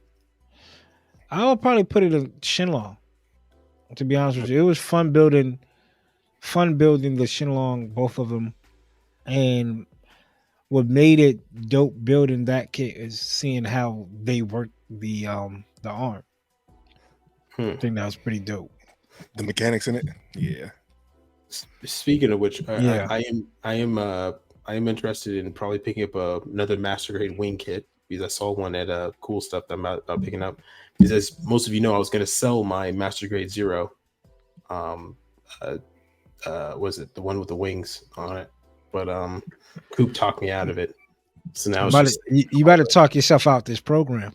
I would probably put it in Shenlong. To be honest with you, it was fun building the Shenlong, both of them, and what made it dope building that kit is seeing how they work the arm. I think that was pretty dope. The mechanics in it, yeah. Speaking of which, Yeah. I am interested in probably picking up another master grade wing kit because I saw one at Cool Stuff that I'm about picking up. Because as most of you know, I was going to sell my master grade Zero. Was it the one with the wings on it? But Coop talked me out of it. So now it's just you better talk yourself out this program.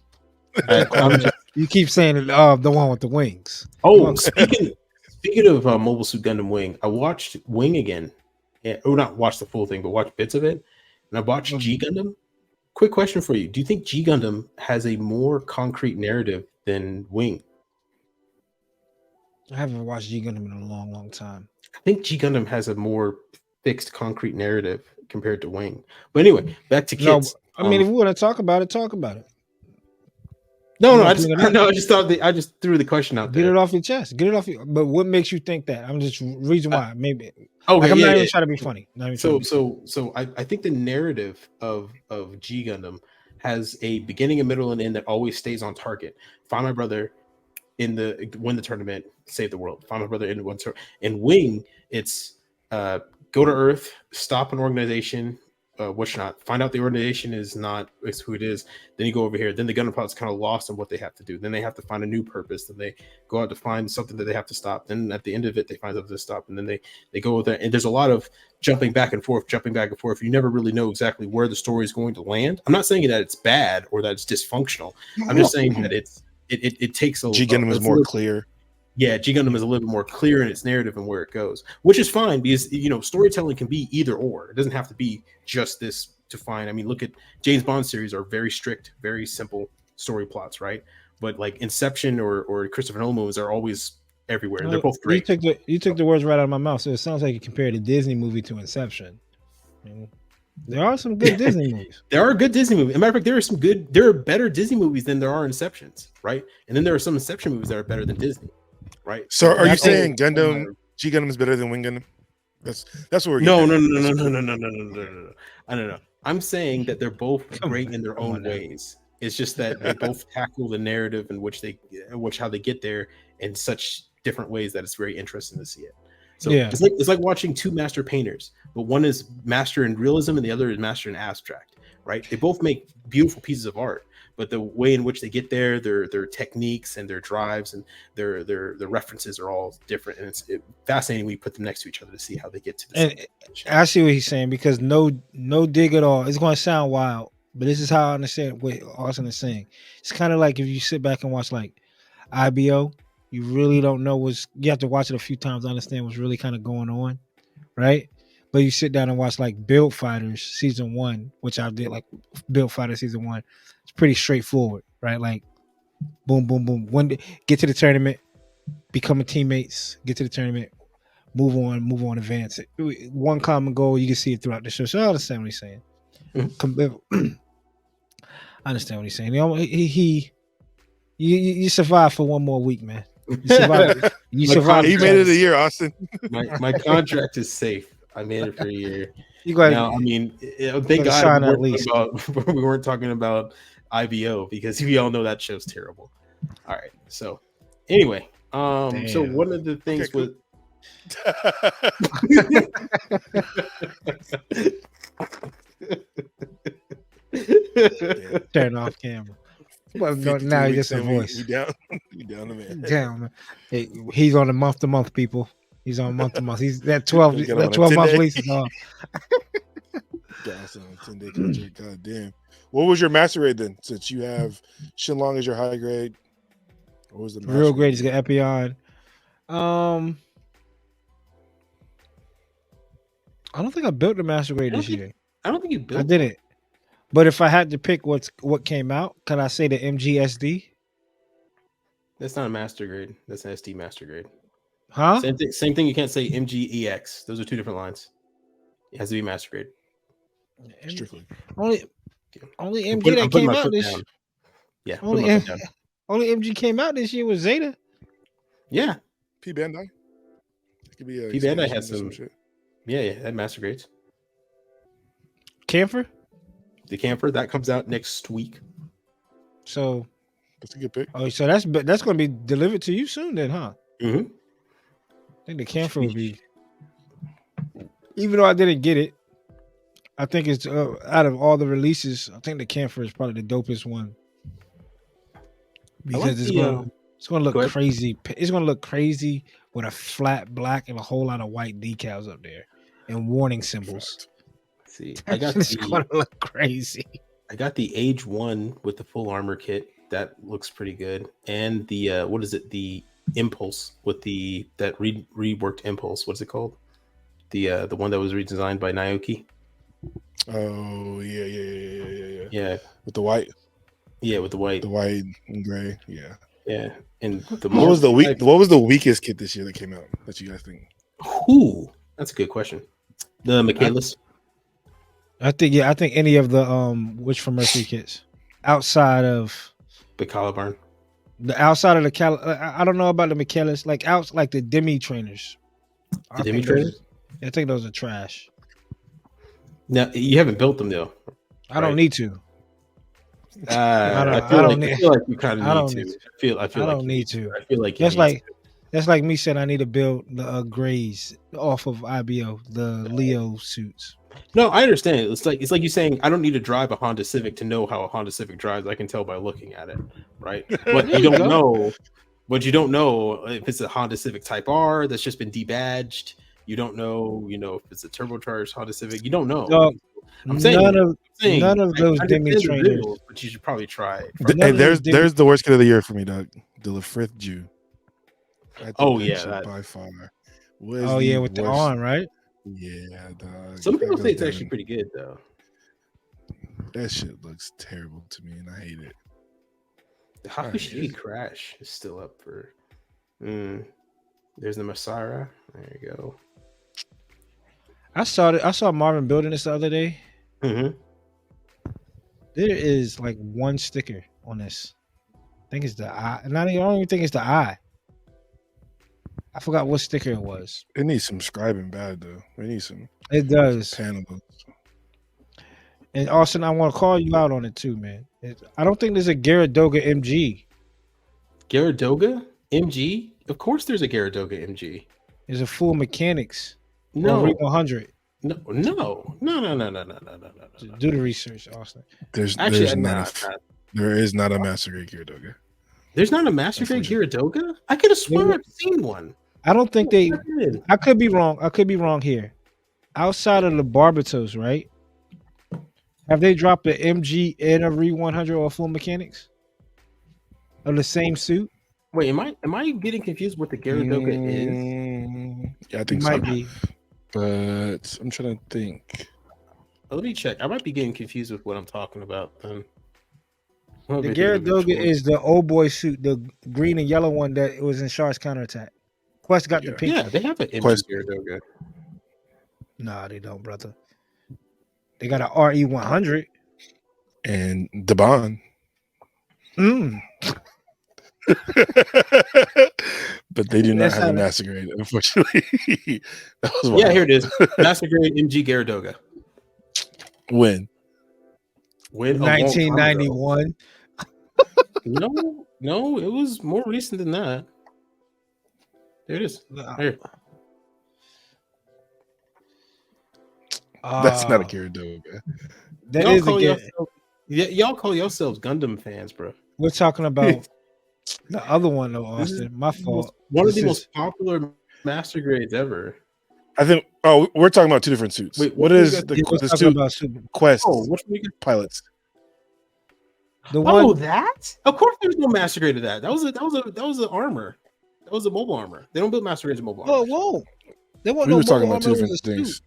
You keep saying the one with the wings. Oh, speaking of Mobile Suit Gundam Wing, I watched Wing again. Not watched the full thing, but watched bits of it. And I watched G Gundam. Quick question for you: do you think G Gundam has a more concrete narrative than Wing? I haven't watched G Gundam in a long, long time. I think G Gundam has a more fixed, concrete narrative compared to Wing. But anyway, back to kits. No, I mean, if we want to talk about it, talk about it. No, I just threw the question out there. Get it off your chest. Get it off your. But what makes you think that? I'm just reason why. Maybe. Okay, like, I'm not even trying to be funny. So I think the narrative of G Gundam has a beginning, a middle, and end that always stays on target. Find my brother win the tournament, save the world. Find my brother in one tournament. In Wing, it's go to Earth, stop an organization. Find out the organization is who it is. Then you go over here. Then the Gundam pilot's kind of lost on what they have to do. Then they have to find a new purpose. Then they go out to find something that they have to stop. Then at the end of it, they find something to stop. And then they go there. And there's a lot of jumping back and forth. You never really know exactly where the story is going to land. I'm not saying that it's bad or that it's dysfunctional. I'm just saying that it takes a G Gundam is more clear. Yeah, G Gundam is a little bit more clear in its narrative and where it goes, which is fine because storytelling can be either or. It doesn't have to be just this to find. I mean, look at James Bond series are very strict, very simple story plots, right? But like Inception or Christopher Nolan movies are always everywhere. They're both great. You took the words right out of my mouth. So it sounds like you compared a Disney movie to Inception. I mean, there are some good Disney movies. There are good Disney movies. As a matter of fact, there are better Disney movies than there are Inceptions, right? And then there are some Inception movies that are better than Disney. Right. So are you saying G Gundam is better than Wing Gundam? That's what we're getting. No. I don't know. I'm saying that they're both great in their own ways. It's just that they both tackle the narrative in how they get there in such different ways that it's very interesting to see it. So it's like watching two master painters, but one is master in realism and the other is master in abstract. Right. They both make beautiful pieces of art. But the way in which they get there, their techniques and their drives and their references are all different, and it's fascinating when you put them next to each other to see how they get to the same. I see what he's saying because no dig at all. It's going to sound wild, but this is how I understand what Austen is saying. It's kind of like if you sit back and watch like IBO, you really don't know you have to watch it a few times to understand what's really kind of going on, right? But you sit down and watch like Build Fighters season 1, which I did, like Build Fighters season 1. It's pretty straightforward, right? Like boom, boom, boom. Get to the tournament, become teammates, get to the tournament, move on, advance it. One common goal, you can see it throughout the show. So I understand what he's saying. Mm-hmm. I understand what he's saying. You survive for one more week, man. You survive. He made it a year, Austin. My contract is safe. I made it for a year. Now, I mean, thank God we weren't talking about IBO because we all know that show's terrible. All right. So anyway, so one of the things with turn off camera. Well, now just a voice. We down the man. Damn, man. Hey, he's on a month-to-month, people. He's on month-to-month. He's that 12-month lease is on. That's on a 10-day contract. God damn. What was your master grade then? Since you have Shenlong as your high grade, what was the master real grade? He's got Epion. I don't think I built the master grade this year. I don't think you built. I didn't. But if I had to pick what came out, can I say the MGSD? That's not a master grade. That's an SD master grade. Huh? Same thing. You can't say MGEX. Those are two different lines. It has to be master grade. Strictly. Only MG that came out this year. Yeah. Only MG came out this year was Zeta. Yeah. P Bandai. It could be P Bandai has some shit. Yeah, that master grades. Camphor? The Camphor that comes out next week. So that's a good pick. Oh, so that's going to be delivered to you soon, then, huh? Mm-hmm. I think the Camphor will be. Even though I didn't get it, I think it's out of all the releases, I think the camphor is probably the dopest one because it's gonna look crazy. It's gonna look crazy with a flat black and a whole lot of white decals up there and warning symbols. See, It's gonna look crazy. I got the Age 1 with the full armor kit. That looks pretty good. And the what is it? The Impulse with that reworked Impulse. What's it called? The one that was redesigned by Naoki. Oh yeah. Yeah, with the white. Yeah, with the white and gray. Yeah. Yeah. And what was the weakest kit this year that came out that you guys think? Ooh, that's a good question. The Michaelis. I think any of the Witch from Mercury kits outside of the Caliburn. Outside of the I don't know about the Michaelis, like the Demi trainers. The Demi trainers? I think those are trash. Now you haven't built them though. I don't need to. I feel like you kind of need to. I don't need to. I feel like that's like me saying I need to build the Grays off of IBO, the Leo suits. No, I understand. It's like you saying I don't need to drive a Honda Civic to know how a Honda Civic drives. I can tell by looking at it, right? But you don't know. But you don't know if it's a Honda Civic Type R that's just been debadged. You don't know, if it's a turbocharged Honda Civic. You don't know. I'm saying none of those Demi trainers, but you should probably try it. Hey, there's the worst kit of the year for me, Doug. The Lafrith Jew. Oh yeah, by far. Oh yeah, with the arm, right? Yeah, dog. Some people say it's actually pretty good though. That shit looks terrible to me, and I hate it. The Hakushi Crash is still up for. There's the Masara. There you go. I saw Marvin building this the other day. Mm-hmm. There is like one sticker on this. I think it's the eye. I don't even think it's the eye. I forgot what sticker it was. It needs some scribing bad though. It needs some. It does. Panels. And Austin, I want to call you out on it too, man. I don't think there's a Gyaradoga MG. Gyaradoga MG? Of course, there's a Gyaradoga MG. There's a full mechanics. No, 100. No. Do the research, Austin. There is not a Master Grade Gyaradoga. There's not a Master Grade Gyaradoga? I could have sworn I've seen one. I don't think they. I could be wrong. I could be wrong here. Outside of the Barbatos, right? Have they dropped an MG and a Re 100 or full mechanics of the same suit? Wait, am I getting confused what the Gyaradoga is? Yeah, I think it might be. But I'm trying to think. Let me check. I might be getting confused with what I'm talking about then. The Gyaradoga is the old boy suit, the green and yellow one that was in Shar's counterattack. Quest got the pink. Yeah, they have an MG Gyaradoga. Nah, they don't, brother. They got an RE100 and Daban. But they do not have a Master Grade, unfortunately. Yeah, here it is. Master Grade MG Gyaradoga. When? 1991. No, it was more recent than that. There it is. Here. That's not a Gyaradoga. Y'all call yourselves Gundam fans, bro. We're talking about the other one, though, Austin. My fault. One of the most popular Master Grades ever. I think. Oh, we're talking about two different suits. Wait, what is the suit? Quest pilots. The one that? Of course, there's no Master Grade of that. That was an armor. That was a mobile armor. They don't build Master Grades of mobile armor. Whoa! We were talking about two different things.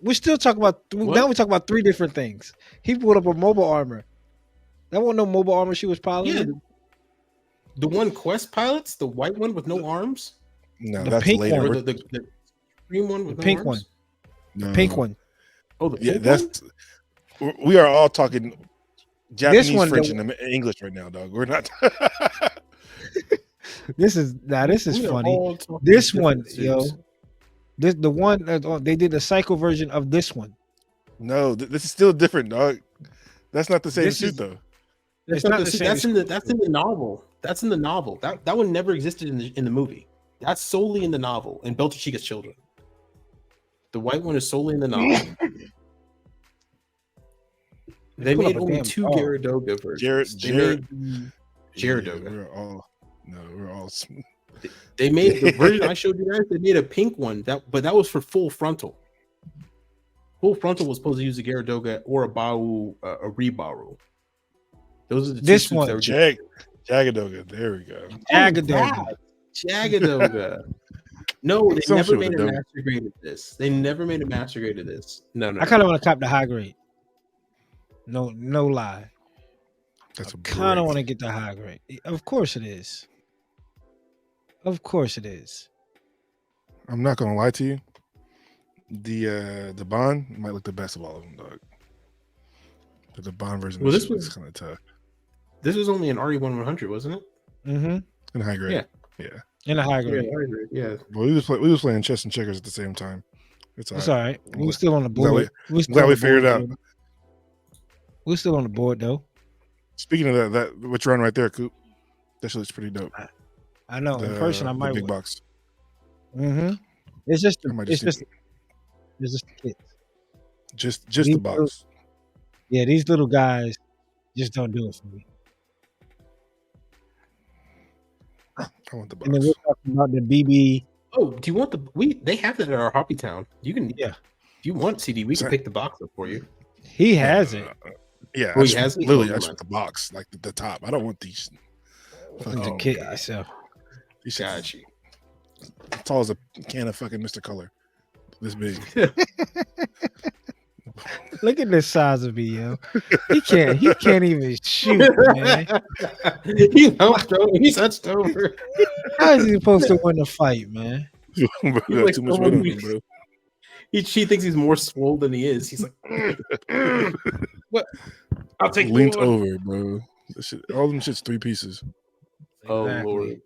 We're still talking about now. We talk about three different things. He put up a mobile armor. That wasn't no mobile armor she was piloting. Yeah. The one Quest pilots, the white one with no arms. No, the that's pink later. One. The green one with the no pink arms? one. No. The pink one. Oh, the pink one? We are all talking Japanese, French, and English right now, dog. We're not. This is funny. This one, yo. The one they did the cycle version of this one. No, this is still different, dog. That's not the same suit, though. It's not the same. That's in the novel. That's in the novel. That one never existed in the movie. That's solely in the novel and Belteshiga's children. The white one is solely in the novel. They Pull made up a only damn 2 dog. Gyaradoga versions. They made Gyaradoga. We're all smooth. They made the version I showed you guys. They made a pink one, but that was for full frontal. Full frontal was supposed to use a Gyaradoga or a Rebaru. Those are the This two one, suits that were Jagadoga. There we go. Jagadoga. Jagadoga. No, they Some never shit made with a a W. master grade of this. They never made a master grade of this. No. I kind of want to cop the high grade. No lie. That's a Kind of brick. want to get the high grade. Of course it is. Of course it is. I'm not gonna lie to you. The Bond might look the best of all of them, dog. But the Bond version Well, this this was was- kind of tough. This was only an RE100, wasn't it? Mm-hmm. In high grade. Yeah. In a high grade. Yeah. Well, we was playing chess and checkers at the same time. It's all It's right. all right. We were still on the glad board. I'm glad we figured it out. We're still on the board though. Speaking of that which run right there, Coop, that shit looks pretty dope. I know. In The- person, I the might. big box. Mm-hmm. It's just. I might It's just just. It's just the kids. Just the box. Yeah, these little guys just don't do it for me. I want the And then box. we're talking about the BB. Oh, do you want they have that at our Hobby Town. You can Yeah. If you want CD, we can Sorry. pick the box up for you. He has it. Yeah, Oh, I he just, has it? literally, Oh, I just never want the box, like the top. I don't want these. The Oh, kid God. itself. These shits Got you. as tall as a can of fucking Mr. Color. This big. Look at the size of me, yo. He can't even shoot, man. He's hunched over. How is he supposed to win a fight, man? Bro, He's got like too much someone weight on who- him, bro. She thinks he's more swole than he is. He's like, what? I'll take Leans one. over, bro. This shit, all them shit's 3 pieces. Oh Exactly. Lord.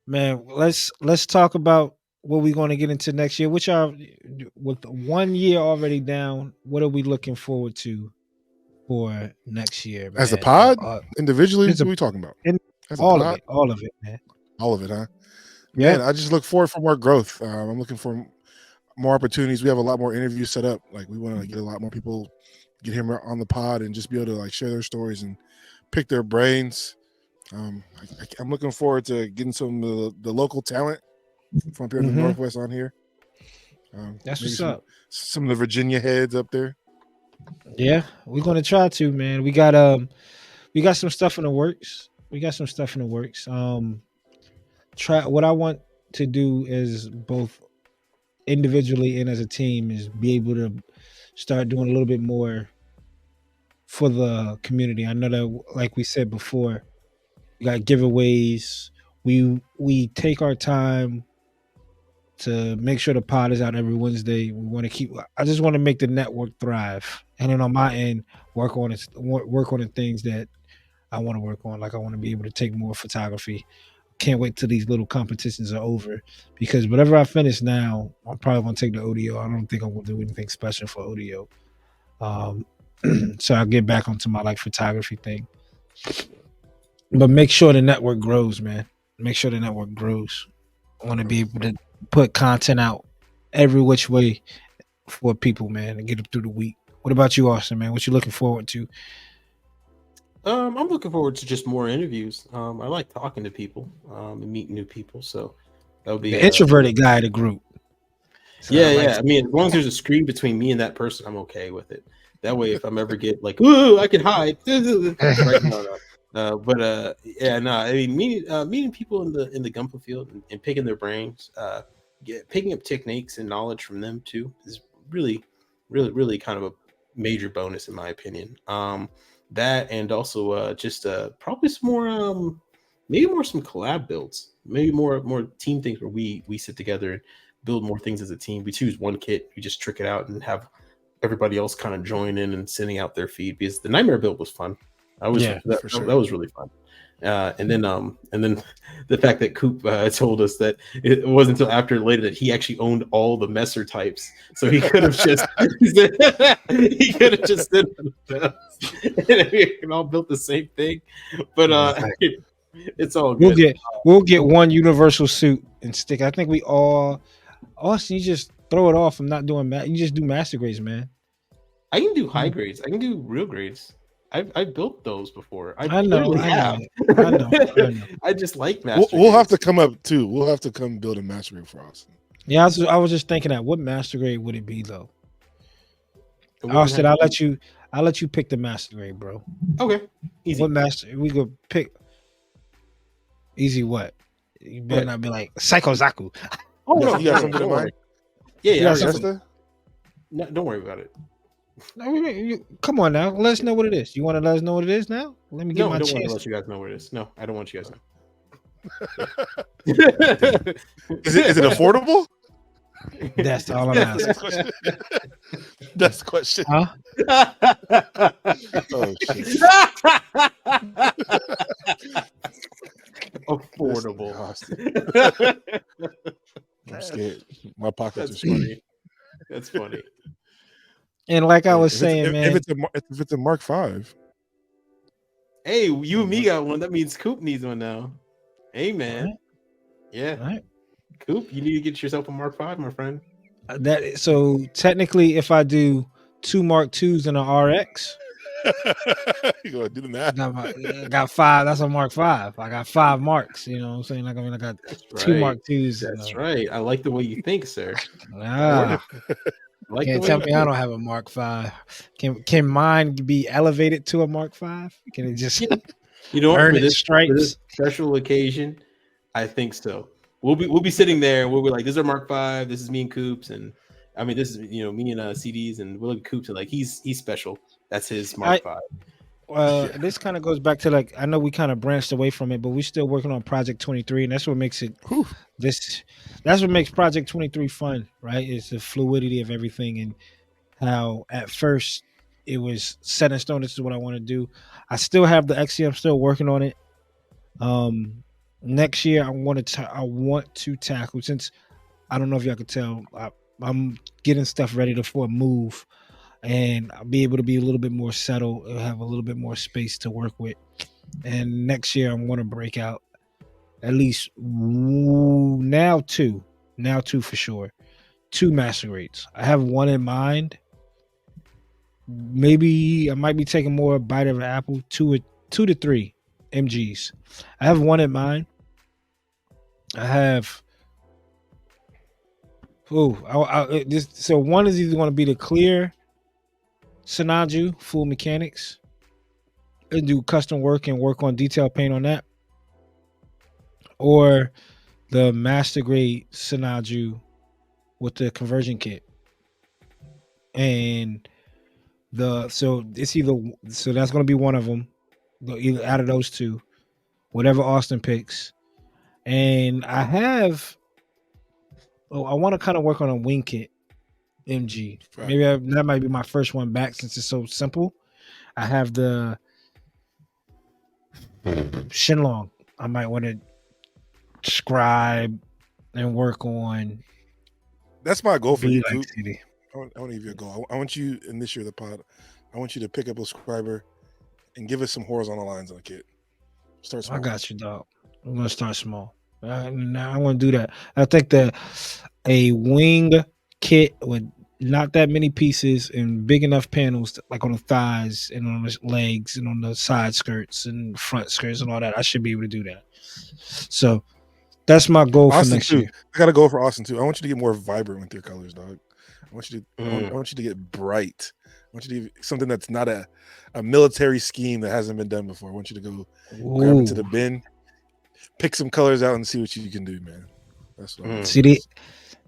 Man, let's talk about what we're going to get into next year. Which are with 1 year already down, what are we looking forward to for next year? As a man? pod? Individually, It's a- what are we talking about? in- As a all pod? of it, man. All of it, huh? Yeah. Man, I just look forward for more growth. I'm looking for more opportunities. We have a lot more interviews set up. Like we want to get a lot more people, get him on the pod, and just be able to like share their stories and pick their brains. I'm looking forward to getting some of the local talent from up here in the Mhm. Northwest on here. That's maybe what's up. Some of the Virginia heads up there. Yeah, we're gonna try to, man. We got some stuff in the works. Try what I want to do is both individually and as a team is be able to start doing a little bit more for the community. I know that, like we said before, we got giveaways. We take our time to make sure the pod is out every Wednesday. We want to keep. I just want to make the network thrive, and then on my end, work on the things that I want to work on. Like I want to be able to take more photography. Can't wait till these little competitions are over, because whatever I finish now, I'm probably gonna take the ODO. I don't think I'm gonna do anything special for ODO. So I'll get back onto my like photography thing. But make sure the network grows, man. Make sure the network grows. I want to be able to put content out every which way for people, man, and get them through the week. What about you, Austin, man? What you looking forward to? I'm looking forward to just more interviews. I like talking to people and meeting new people. So that would be The introverted guy of the group. So Yeah, I like yeah. I mean, as long as there's a screen between me and that person, I'm okay with it. That way, if I'm ever get like, ooh, I can hide. Right? No. I mean, meeting people in the Gunpla field and picking their brains, picking up techniques and knowledge from them too is really kind of a major bonus in my opinion. That and also just probably some more, maybe more some collab builds, maybe more team things where we sit together and build more things as a team. We choose one kit, we just trick it out and have everybody else kind of join in and sending out their feed, because the Nightmare build was fun. for sure. That was really fun. And then the fact that Coop told us that it wasn't until after later that he actually owned all the Messer types, so he could have just said and we can all built the same thing. But it's all good. We'll get one universal suit and stick. I think we all, Austin, you just throw it off from not doing you just do master grades, man. I can do high grades. I can do real grades. I've built those before. I know. I just like master. We'll have to come up too. We'll have to come build a master grade for Austin. Yeah, I was just thinking that what master grade would it be though? Austin, I'll let you pick the master grade, bro. Okay, easy. What master we could pick? Easy what? You better not be like Psycho Zaku. Oh no, you got something in mind? Yeah. No, don't worry about it. Come on now, let us know what it is. You want to let us know what it is now? Let me get my chance. I don't want to let you guys know what it is. No, I don't want you guys to know. Is it affordable? That's all I'm asking. That's the question. Huh? Oh shit. Affordable. I'm scared. My pockets are sweaty. That's funny. And like I was saying, man, if it's a Mark V. Hey, you and me got one. That means Coop needs one now. Hey, man. Right. Yeah. Right. Coop, you need to get yourself a Mark V, my friend. So technically, if I do 2 Mark IIs and an RX, you gonna do the math? I got 5. That's a Mark V. I got 5 marks. You know what I'm saying? Like, I mean, I got 2 Mark IIs. That's right. I like the way you think, sir. Can't tell me I don't have a Mark V. Can mine be elevated to a Mark V? Can it just earn its stripes? For this special occasion? I think so. We'll be sitting there and we'll be like, this is our Mark V. This is me and Coops, and I mean, this is me and CDs, and we'll look at Coops and like he's special. That's his Mark V. This kind of goes back to like I know we kind of branched away from it, but we're still working on Project 23, and that's what makes it that's what makes Project 23 fun, right? It's the fluidity of everything and how at first it was set in stone. This is what I want to do. I still have the XC. I'm still working on it. Next year I want to tackle, since I don't know if y'all could tell, I'm getting stuff ready for a move. And I'll be able to be a little bit more settled, have a little bit more space to work with. And next year, I'm going to break out at least now two for sure, 2 master grades. I have one in mind. Maybe I might be taking more bite of an apple, 2 to 3 MGs. I have one in mind. I have. So one is either going to be the clear Sinaju, full mechanics, and do custom work and work on detail paint on that, or the master grade Sinaju with the conversion kit. And that's going to be one of them, either out of those 2, whatever Austin picks. And I want to kind of work on a wing kit MG. Right. Maybe that might be my first one back since it's so simple. I have the Shenlong. I might want to scribe and work on. That's my goal for you, like too. I want to give you a goal. I want you in this year of the pod. I want you to pick up a scriber and give us some horizontal lines on the kit. Start small. I got you, dog. I'm gonna start small. I want to do that. I think a wing kit with not that many pieces and big enough panels, like on the thighs and on the legs and on the side skirts and front skirts and all that. I should be able to do that. So that's my goal Austin for next too. year. I got a goal for Austin too. I want you to get more vibrant with your colors, dog. I want you to get bright. I want you to get something that's not a military scheme that hasn't been done before. I want you to go grab into the bin, pick some colors out, and see what you can do, man. That's what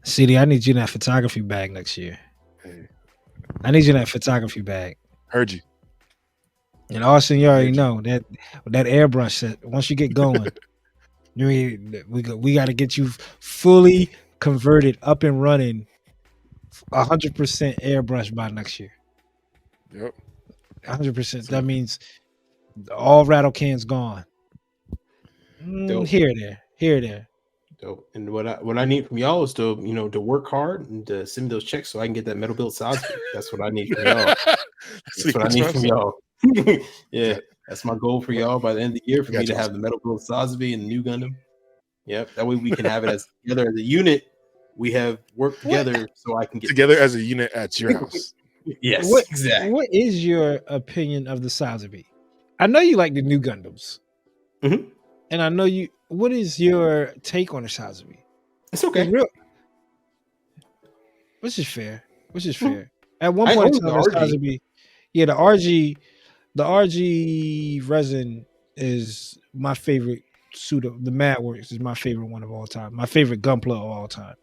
CD, I need you in that photography bag next year. Hey. I need you in that photography bag. Heard you. And Austin, you already know that airbrush set. Once you get going, we got to get you fully converted, up and running, 100% airbrush by next year. Yep. 100%. That means all rattle cans gone. Here or there. Dope. And what I need from y'all is to work hard and to send me those checks so I can get that metal built Sosby. That's what I need from y'all. That's what I need from y'all. Yeah, that's my goal for y'all by the end of the year, for me to have the metal built Sosby and the new Gundam. Yep, that way we can have it together as a unit We have worked together so I can get Together as a unit at your house. Yes, What exactly. What is your opinion of the Sazabi? I know you like the new Gundams, Mhm. and I know you. What is your take on the Sazabi? It's okay. Real, which is fair. Which is Mhm. fair. At one I point in own time, the the RG. Sazabi, the RG resin is my favorite suit of the Mad Works is my favorite one of all time. My favorite Gunpla of all time.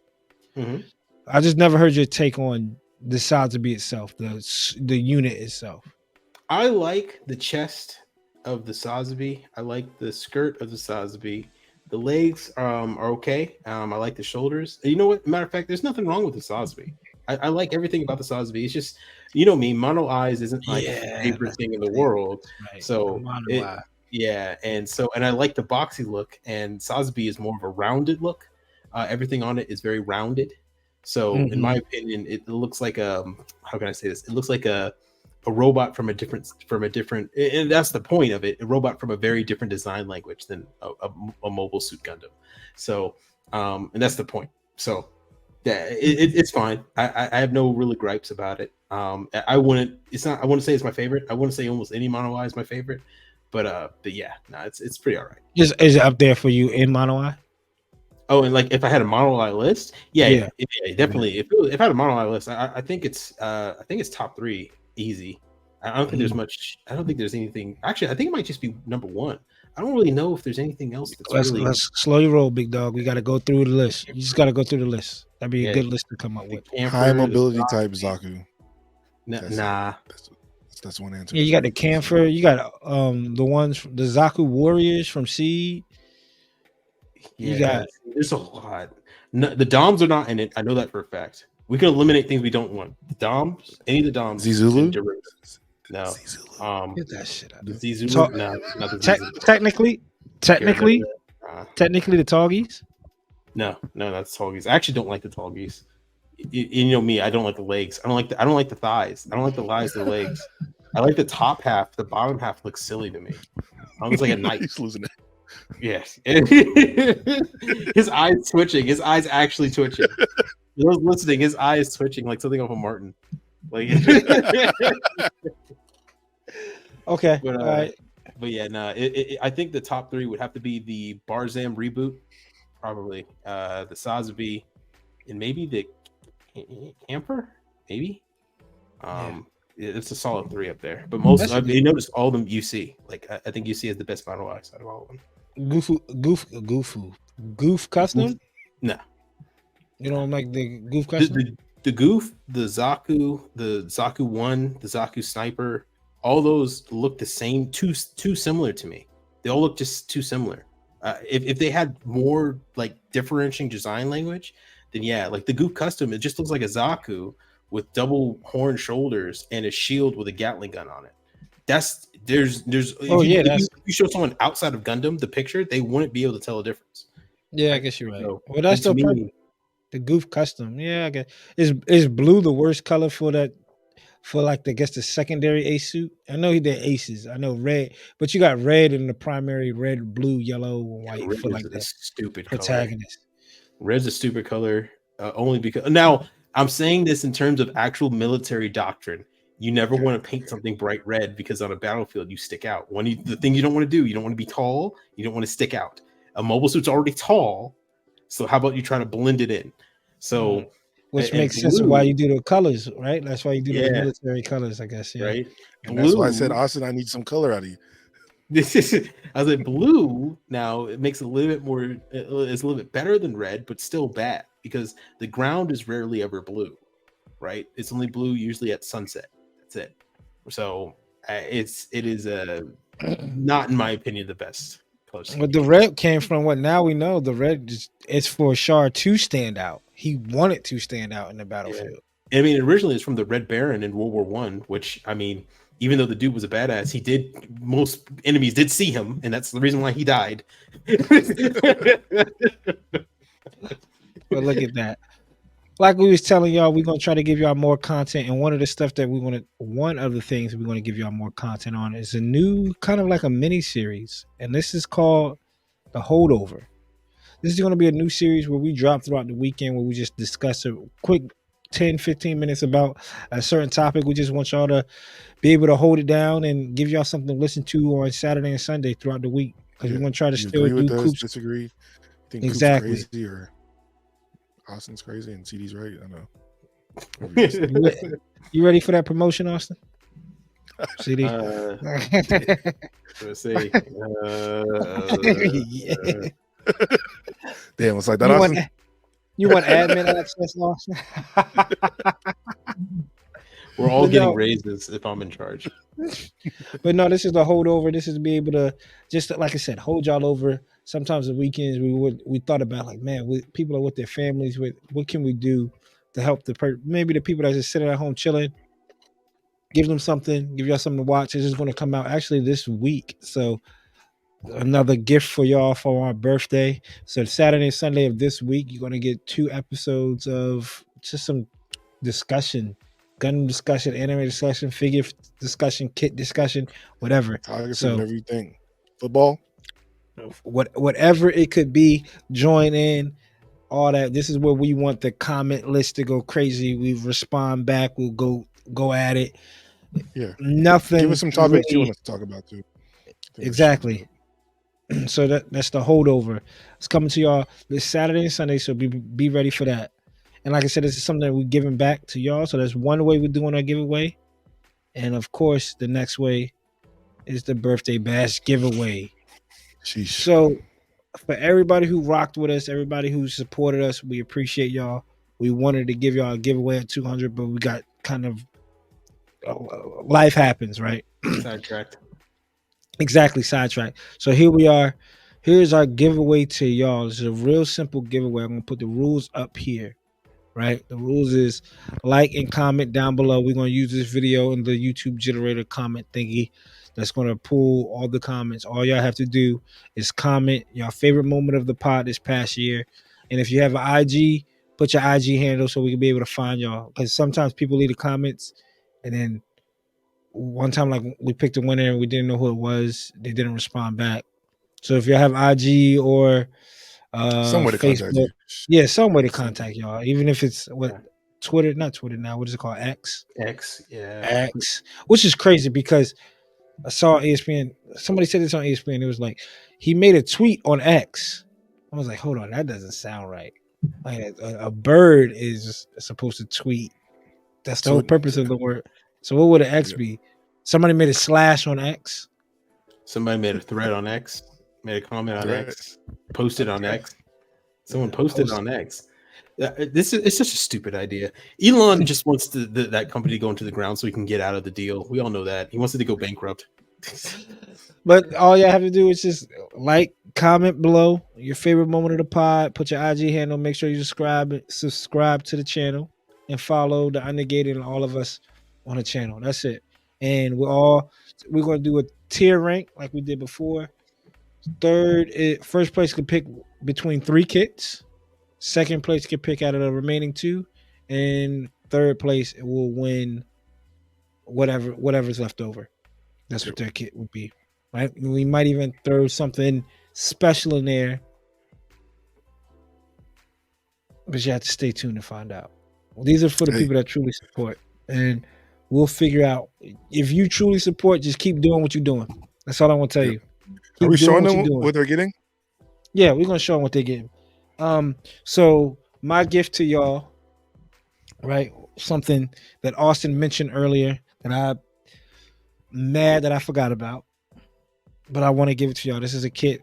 Mhm. I just never heard your take on the Sazabi itself, the unit itself. I like the chest of the Sazabi. I like the skirt of the Sazabi. The legs are okay. I like the shoulders. You know what? Matter of fact, there's nothing wrong with the Sazabi. I like everything about the Sazabi. It's just, you know me, mono eyes isn't my favorite that's thing in the the thing. world. That's right. So Mono eye. yeah, and I like the boxy look, and Sazabi is more of a rounded look. Everything on it is very rounded. So in my opinion, it looks like how can I say this? It looks like a robot from a different, and that's the point of it. A robot from a very different design language than a mobile suit Gundam. So and that's the point. So yeah, it's fine. I have no really gripes about it. I wouldn't. It's not. I wouldn't say it's my favorite. I wouldn't say almost any mono eye is my favorite. But yeah, no, it's pretty all right. Is it up there for you in mono eye? Oh, and like if I had a mono eye list, yeah, definitely. If I had a mono eye list, I think it's top 3 easy. I don't think there's much. I don't think there's anything. Actually, I think it might just be number 1. I don't really know if there's anything else that's really. Let's slow your roll, big dog. We got to go through the list. You just got to go through the list. That'd be a good list to come up with. High mobility type Zaku. Nah. That's one answer. Yeah, you got the Camphor. You got the ones the Zaku Warriors from Seed. You got. There's a lot. No, the Doms are not in it. I know that for a fact. We can eliminate things we don't want. The Doms, any of the Doms. Zizulu? No. Get that shit out. The Zizulu? No, not the Zizulu. Technically, the Toggies. No, that's Toggies. I actually don't like the Toggies. You know me, I don't like the legs. I don't like the thighs. I don't like the thighs or the legs. I like the top half. The bottom half looks silly to me. Almost like a knight. He's losing it. Yes. His eyes twitching. His eyes actually twitching. Those listening, his eye is twitching like something off of Martin. Like okay. But, all right. But yeah, no, I think the top 3 would have to be the Barzam reboot, probably. The Sazabi, and maybe the Camper, maybe. It's a solid 3 up there. But most, you notice all of them UC. Like I think UC is the best model out of all of them. Goof custom? No. You don't like the Goof custom? The Goof, the Zaku 1, the Zaku Sniper, all those look the same, too similar to me. They all look just too similar. If they had more like differentiating design language, then yeah, like the Goof custom, it just looks like a Zaku with double horn shoulders and a shield with a Gatling gun on it. There's if you show someone outside of Gundam the picture, they wouldn't be able to tell a difference. Yeah, I guess you're right. So, well, that's still perfect. The Goof custom. Yeah, I guess is blue the worst color for that? For like I guess the secondary ace suit. I know they're aces. I know red, but you got red in the primary, red, blue, yellow, and white for like the stupid protagonist. Color. Red's a stupid color, only because now I'm saying this in terms of actual military doctrine. You never want to paint something bright red because on a battlefield you stick out. The thing you don't want to do, you don't want to be tall, you don't want to stick out. A mobile suit's already tall, so how about you try to blend it in? So, which makes sense of why you do the colors, right? That's why you do the military colors, I guess. Yeah, right. And that's why I said, Austin, I need some color out of you. I was like, blue. Now it makes it a little bit more. It's a little bit better than red, but still bad because the ground is rarely ever blue, right? It's only blue usually at sunset. That's it. So it is not in my opinion the best color scheme. But the red came from what now we know. The red is for Char to stand out. He wanted to stand out in the battlefield. Yeah. I mean, originally it's from the Red Baron in World War I, which I mean, even though the dude was a badass, most enemies did see him, and that's the reason why he died. But look at that. Like we was telling y'all, we're gonna try to give y'all more content, and one of the things we're gonna give y'all more content on is a new kind of like a mini series, and this is called The Holdover. This is going to be a new series where we drop throughout the weekend where we just discuss a quick 10-15 minutes about a certain topic. We just want y'all to be able to hold it down and give y'all something to listen to on Saturday and Sunday throughout the week, because we're going to try to You still agree with do us? Coop's. Disagree? You think Exactly. Coop's crazy or Austin's crazy and CD's right? I know. You ready for that promotion, Austin? CD. Let's see. Yeah. Damn, it's like that, Austin. You want admin access, Austin? We're all getting raises if I'm in charge. But no, this is the holdover. This is to be able to just, like I said, hold y'all over. Sometimes the weekends we thought about, like, man, people are with their families. What can we do to help maybe the people that just sitting at home chilling? Give them something. Give y'all something to watch. This is going to come out actually this week. So another gift for y'all for our birthday. So Saturday and Sunday of this week, you're going to get 2 episodes of just some discussion. Gundam discussion, anime discussion, figure discussion, kit discussion, whatever. So whatever you think. Football, whatever it could be, join in. All that. This is where we want the comment list to go crazy. We respond back. We'll go at it. Yeah. Nothing. Give us some topics you want us to talk about too. Exactly. So that's the holdover. It's coming to y'all this Saturday and Sunday. So be ready for that. And like I said, this is something that we're giving back to y'all. So that's one way we're doing our giveaway. And of course, the next way is the birthday bash giveaway. Sheesh. So for everybody who rocked with us, everybody who supported us, we appreciate y'all. We wanted to give y'all a giveaway at 200, but we got kind of life happens, right? Sidetracked. Exactly, sidetracked. So here we are. Here's our giveaway to y'all. It's a real simple giveaway. I'm gonna put the rules up here. Right, the rules is like and comment down below. We're going to use this video in the YouTube generator comment thingy that's going to pull all the comments. All y'all have to do is comment your favorite moment of the pod this past year, and if you have an IG, put your IG handle so we can be able to find y'all, because sometimes people leave the comments and then one time, like, we picked a winner and we didn't know who it was. They didn't respond back. So if you have IG or some way to contact you. Yeah, some way to contact y'all, even if it's Twitter, not Twitter now. What is it called? X, which is crazy because I saw ESPN. Somebody said this on ESPN. It was like he made a tweet on X. I was like, hold on, that doesn't sound right. Like a bird is supposed to tweet. That's the whole purpose of the word. So what would an X be? Somebody made a slash on X. Somebody made a thread on X. Made a comment on X. Posted on X. Someone posted on X. It's such a stupid idea. Elon just wants that company to go into the ground so he can get out of the deal. We all know that. He wants it to go bankrupt. But all you have to do is just like, comment below your favorite moment of the pod, put your IG handle, make sure you subscribe to the channel, and follow the Undergated and all of us on the channel. That's it. And we're going to do a tier rank like we did before. First place can pick between 3 kits. Second place can pick out of the remaining 2, and third place will win whatever's left over. That's what their kit would be. Right? We might even throw something special in there, but you have to stay tuned to find out. Well, these are for the people that truly support, and we'll figure out. If you truly support, just keep doing what you're doing. That's all I want to tell you. Are we showing them what they're getting? Yeah, we're gonna show them what they're getting. So my gift to y'all, right? Something that Austin mentioned earlier that I'm mad that I forgot about, but I want to give it to y'all. This is a kit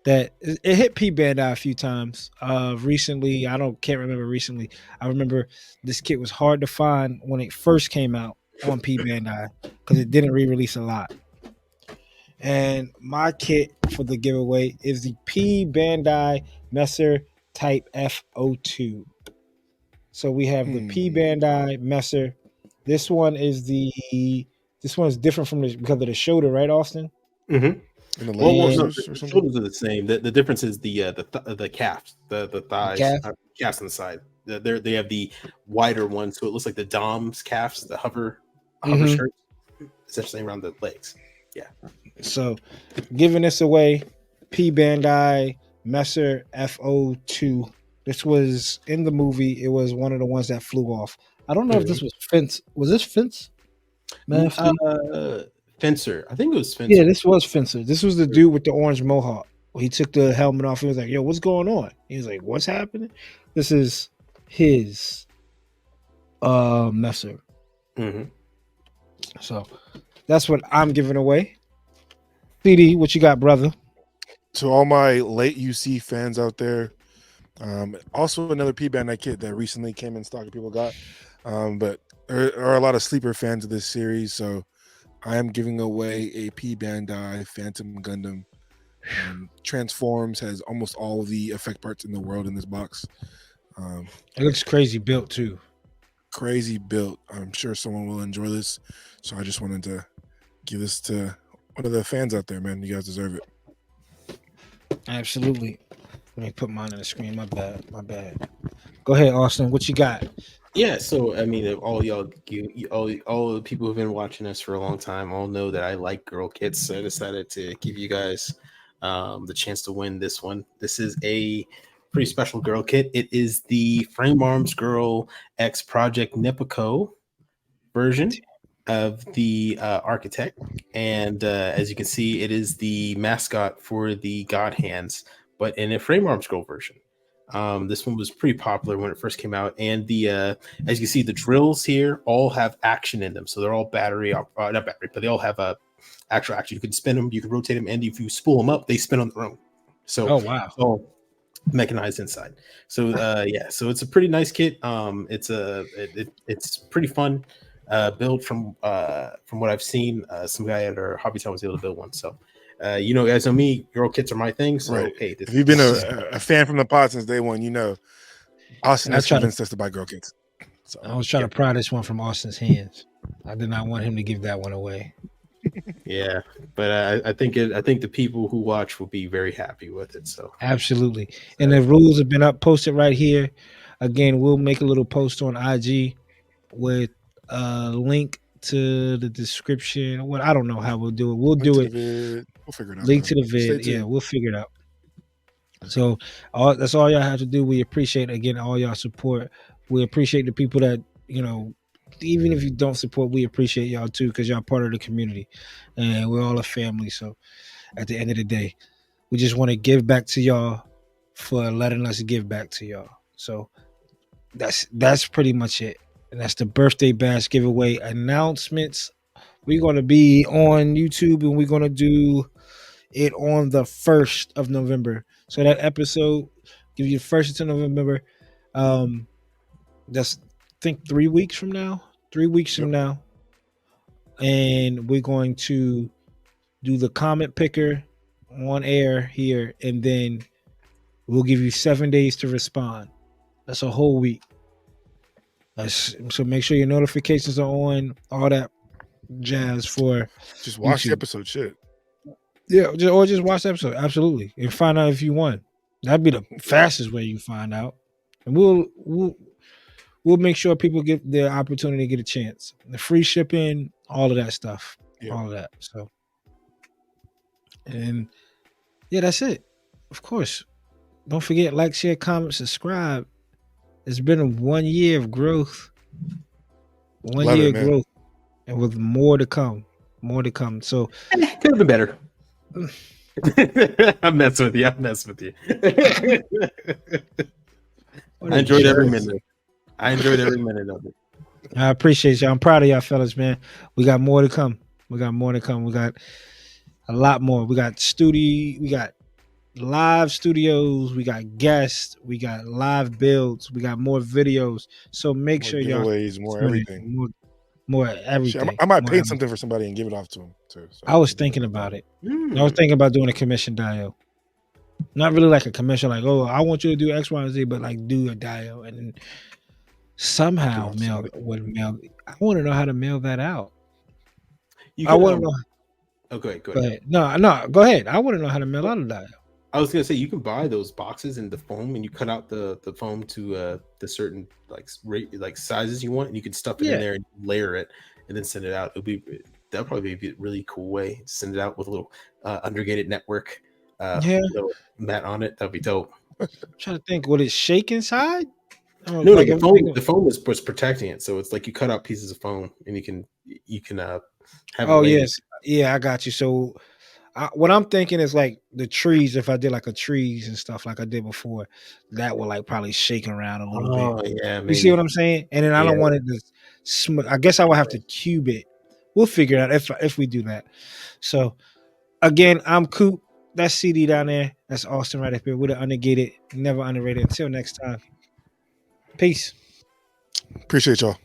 that it hit P Bandai a few times. Recently, can't remember recently. I remember this kit was hard to find when it first came out on P Bandai because it didn't re-release a lot. And my kit for the giveaway is the P Bandai Messer Type F02. So we have the P Bandai Messer. This one is different from because of the shoulder, right, Austin? Mm-hmm. And the shoulders are the same. The difference is the calves, the thighs, calves on the side. They have the wider one, so it looks like the Dom's calves, the hover shirt, essentially around the legs. Yeah. So, giving this away, P Bandai Messer FO2. This was in the movie. It was one of the ones that flew off. I don't know if this was Fence. Was this Fence? Fencer. I think it was Fencer. Yeah, this was Fencer. This was the dude with the orange mohawk. He took the helmet off. He was like, "Yo, what's going on?" He was like, "What's happening?" This is his Messer. Mm-hmm. So that's what I'm giving away. CD, what you got, brother? To all my late UC fans out there, also another P Bandai kit that recently came in stock and people got, but there are a lot of sleeper fans of this series, so I am giving away a P Bandai Phantom Gundam. Transforms, has almost all of the effect parts in the world in this box. It looks crazy built too. Crazy built. I'm sure someone will enjoy this, so I just wanted to give this to one of the fans out there, man. You guys deserve it. Absolutely. Let me put mine on the screen. My bad. Go ahead, Austin. What you got? Yeah, so I mean, all y'all, all the people who've been watching us for a long time, all know that I like girl kits. So I decided to give you guys the chance to win this one. This is a pretty special girl kit. It is the Frame Arms Girl X Project Nepoco version of the Architect, and as you can see, it is the mascot for the God Hands, but in a Frame Arms Girl version. This one was pretty popular when it first came out, and the as you can see, the drills here all have action in them, so they're all not battery, but they all have actual action. You can spin them, you can rotate them, and if you spool them up, they spin on their own. So, oh wow, so mechanized inside. So yeah, so it's a pretty nice kit. It's pretty fun build from what I've seen. Some guy at our hobby town was able to build one. So you know, guys know me, girl kits are my thing. So Right. hey, If you've been a fan from the pod since day one, you know Austin has convinced us to buy girl kits. So I was trying to pry this one from Austin's hands. I did not want him to give that one away. Yeah, but I think the people who watch will be very happy with it. So absolutely, and the rules have been posted right here. Again, we'll make a little post on IG with a link to the description. What I don't know how we'll do it. We'll do it. We'll figure it out. Link to the vid. Yeah, we'll figure it out. So that's all y'all have to do. We appreciate again all y'all support. We appreciate the people that, you know, even if you don't support, we appreciate y'all too, because y'all part of the community and we're all a family. So at the end of the day, we just want to give back to y'all for letting us give back to y'all. So that's pretty much it. And that's the birthday bash giveaway announcements. We're going to be on YouTube and we're going to do it on the 1st of November. So that episode give you the 1st of November. That's I think 3 weeks from now. 3 weeks from now. And we're going to do the comment picker on air here, and then we'll give you 7 days to respond. That's a whole week. So make sure your notifications are on, all that jazz for just watch YouTube. the episode, shit. Yeah, or just watch the episode, absolutely, and find out if you won. That'd be the fastest way you find out, and we'll make sure people get the opportunity to get a chance. The free shipping, all of that stuff, all of that. So, and yeah, that's it. Of course, don't forget, like, share, comment, subscribe. It's been a 1 year of growth. 1 year of growth, and with more to come. More to come. So could have been better. I'm messing with you. I enjoyed every minute. I enjoyed every minute of it. I appreciate y'all. I'm proud of y'all, fellas, man. We got more to come. We got a lot more. We got live studios. We got guests. We got live builds. We got more videos. So make sure y'all more everything. More everything. Shit, I might paint something for somebody and give it off to them too. So. I was thinking about it. I was thinking about doing a commission dial. Not really like a commission, like, oh, I want you to do X, Y, and Z, but like do a dial and then somehow mail. I want to know how to mail that out. I want to know. Okay, go ahead. No, go ahead. I want to know how to mail out a dial. I was gonna say you can buy those boxes in the foam, and you cut out the foam to the certain like sizes you want, and you can stuff it in there and layer it, and then send it out. That'll probably be a really cool way to send it out with a little Undergated network Yeah. little mat on it. That'd be dope. I'm trying to think, would it shake inside? Oh, No, like the I'm foam, thinking- the foam was protecting it, so it's like you cut out pieces of foam and you can have it Oh laid. yes, yeah, I got you. So what I'm thinking is like the trees. If I did like a trees and stuff like I did before, that will like probably shake around a little bit. Oh yeah, You see maybe. what I'm saying? And then I don't Yeah. want it to. I guess I will have to cube it. We'll figure it out if we do that. So again, I'm Coop. That's CD down there. That's Austen right up here. We're the Undergated, never underrated. Until next time. Peace. Appreciate y'all.